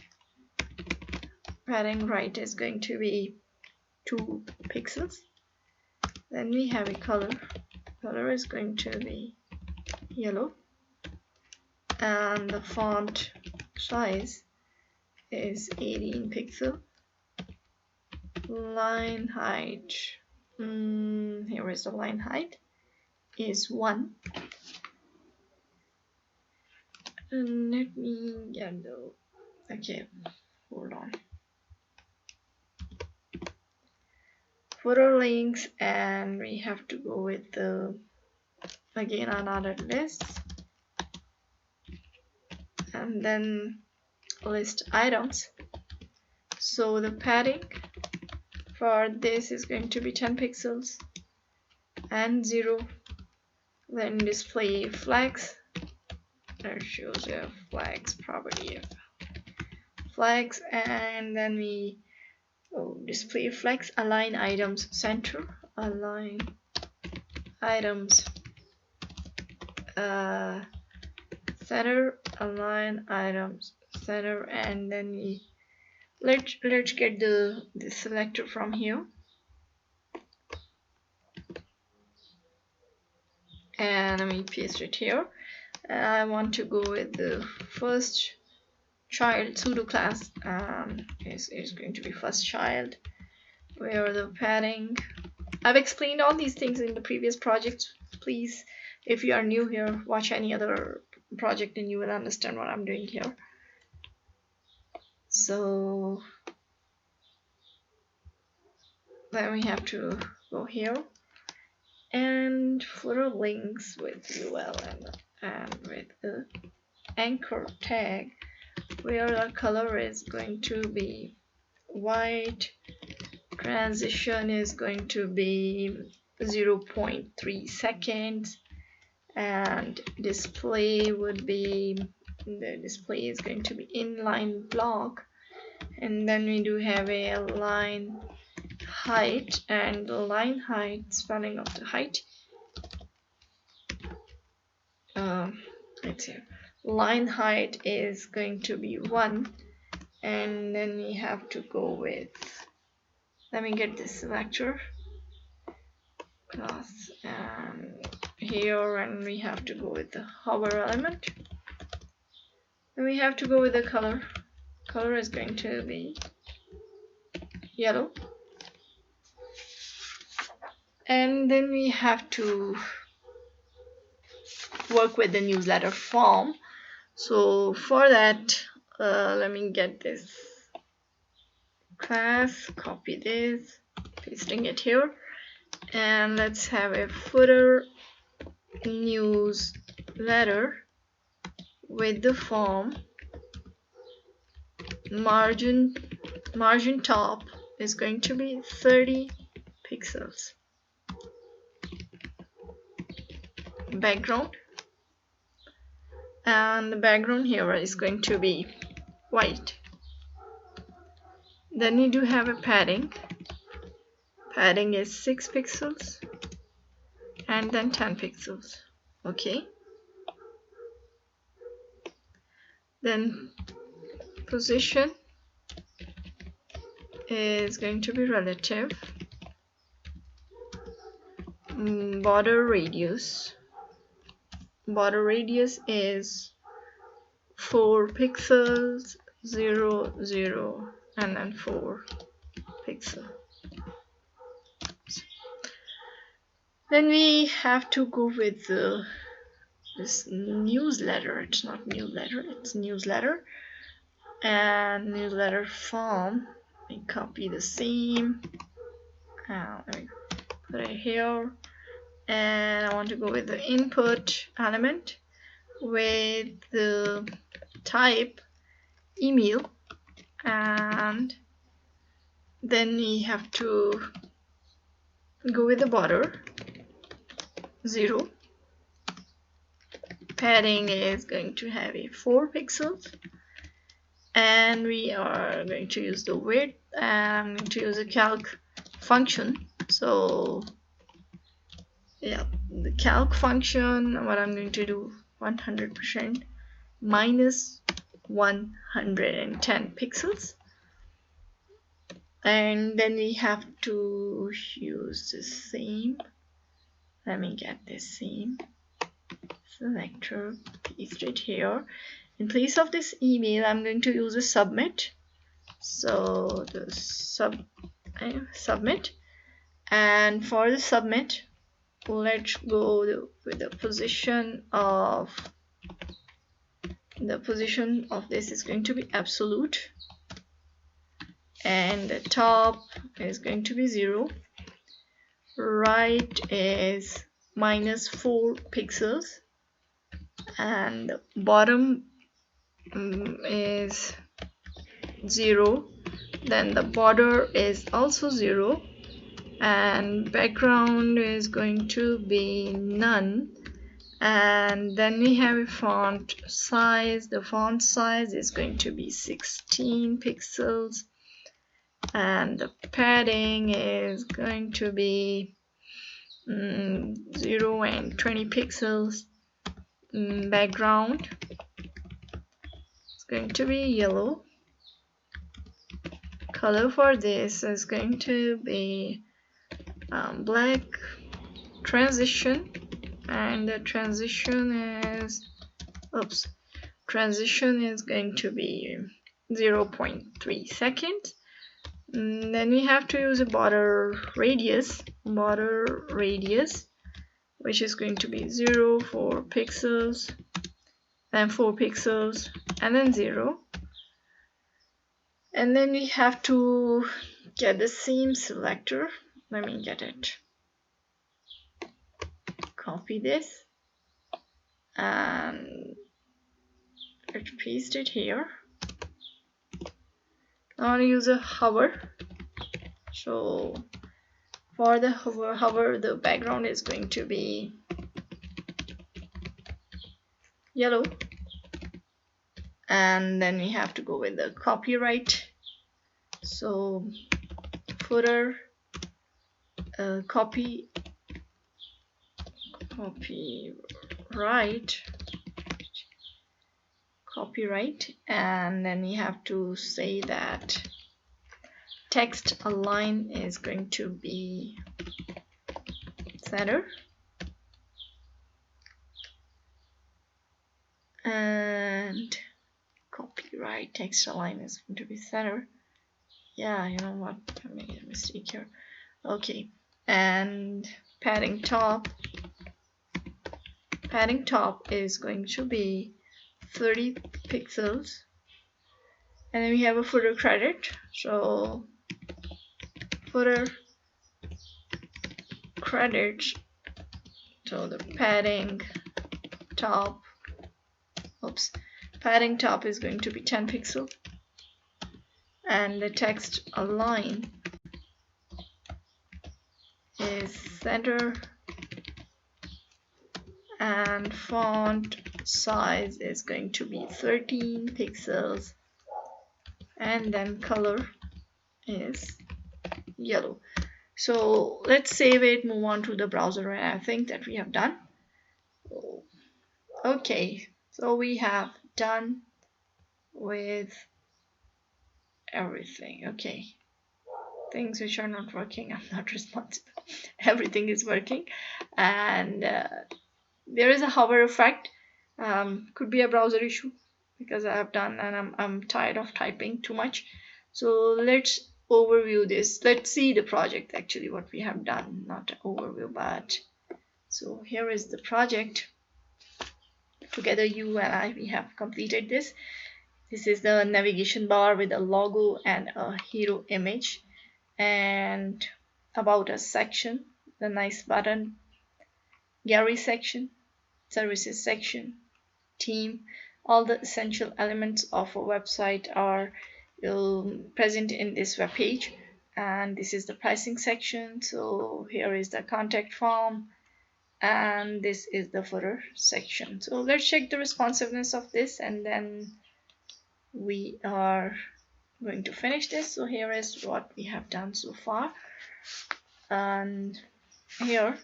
Padding right is going to be 2 pixels. Then we have a color. Color is going to be yellow, and the font size is 18 pixels. Line height, here is the line height, is 1. And let me get the, okay, hold on. Footer links, and we have to go with the, again, another list, and then list items. So the padding for this is going to be 10 pixels and 0. Then display flags. That shows a flags property of flags, and then we display flags. Align items center. Align items center. Align items center, and then we let's get the selector from here, and let me paste it here. I want to go with the first child pseudo class. Is going to be first child, where the padding, I've explained all these things in the previous projects. Please, if you are new here, watch any other project and you will understand what I'm doing here. So then we have to go here and footer links with UL and with the anchor tag, where the color is going to be white, transition is going to be 0.3 seconds, and display would be, the display is going to be inline block, and then we do have a line height, and the line height, spelling of the height, let's see, line height is going to be 1, and then we have to go with, let me get this selector class, and here, and we have to go with the hover element, and we have to go with the color. Color is going to be yellow, and then we have to work with the newsletter form. So for that, let me get this class, copy this, pasting it here, and let's have a footer newsletter with the form. Margin top is going to be 30 pixels. Background, and the background here is going to be white. Then we do have a padding. Padding is 6 pixels and then 10 pixels. Okay. Then position is going to be relative. Border radius is 4 pixels, 0, 0, and then 4 pixels. Then we have to go with this newsletter. It's not newsletter, it's newsletter. And newsletter form, we copy the same. Let me put it here. And I want to go with the input element with the type email, and then we have to go with the border 0. Padding is going to have a 4 pixels, and we are going to use the width, and I'm going to use a calc function. So yeah, the calc function, what I'm going to do, 100% minus 110 pixels, and then we have to use the same, let me get this same selector, paste it here. In place of this email, I'm going to use a submit. So the submit, and for the submit, let's go with the position of this is going to be absolute, and the top is going to be 0. Right is minus 4 pixels, and the bottom is 0. Then the border is also 0, and background is going to be none. And then we have a font size. The font size is going to be 16 pixels, and the padding is going to be 0 and 20 pixels. Background is going to be yellow, color for this is going to be black transition, and the transition is going to be 0.3 seconds. Then we have to use a border radius, which is going to be 0, 4 pixels, then 4 pixels, and then 0. And then we have to get the seam selector. Let me get it. Copy this and let's paste it here. Now I'll use a hover. So for the hover, the background is going to be yellow. And then we have to go with the copyright. So footer, copyright, and then we have to say that text align is going to be center, and copyright text align is going to be center. Yeah, you know what, I made a mistake here. Okay, and padding top is going to be 30 pixels, and then we have a footer credit. So footer credit, so the padding top is going to be 10 pixels, and the text align is center, and font size is going to be 13 pixels, and then color is yellow. So let's save it, move on to the browser, and I think that we have done. Okay, so we have done with everything. Okay, things which are not working, I'm not responsible. Everything is working, and there is a hover effect. Could be a browser issue because I have done, and I'm tired of typing too much. So let's overview this. Let's see the project, actually what we have done, not an overview, but so here is the project. Together you and I, we have completed this. This is the navigation bar with a logo and a hero image, and about us section, the nice button, gallery section, services section, theme. All the essential elements of a website are present in this web page. And this is the pricing section. So here is the contact form, and this is the footer section. So let's check the responsiveness of this, and then we are going to finish this. So here is what we have done so far, and here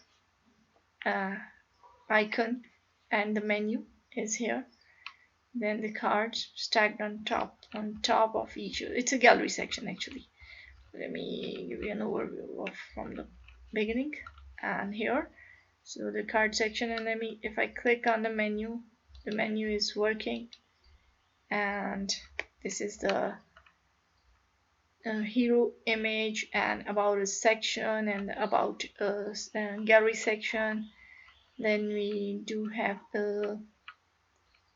icon and the menu is here, then the cards stacked on top of each. It's a gallery section actually. Let me give you an overview from the beginning. And here, so the card section, and if I click on the menu is working, and this is the hero image and about a section, and about gallery section. Then we do have the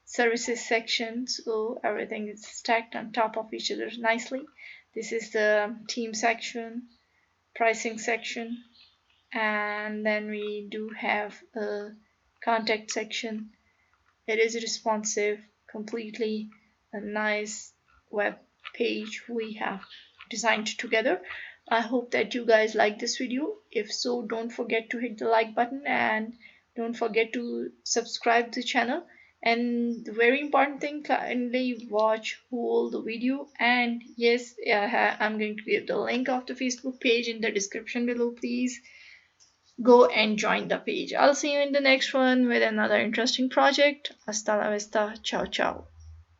services section, so everything is stacked on top of each other nicely. This is the theme section, pricing section, and then we do have a contact section. It is responsive, completely a nice web page we have designed together. I hope that you guys like this video. If so, don't forget to hit the like button, and don't forget to subscribe to the channel. And the very important thing, kindly watch whole the video. And yes, I'm going to give the link of the Facebook page in the description below. Please go and join the page. I'll see you in the next one with another interesting project. Hasta la vista. Ciao ciao.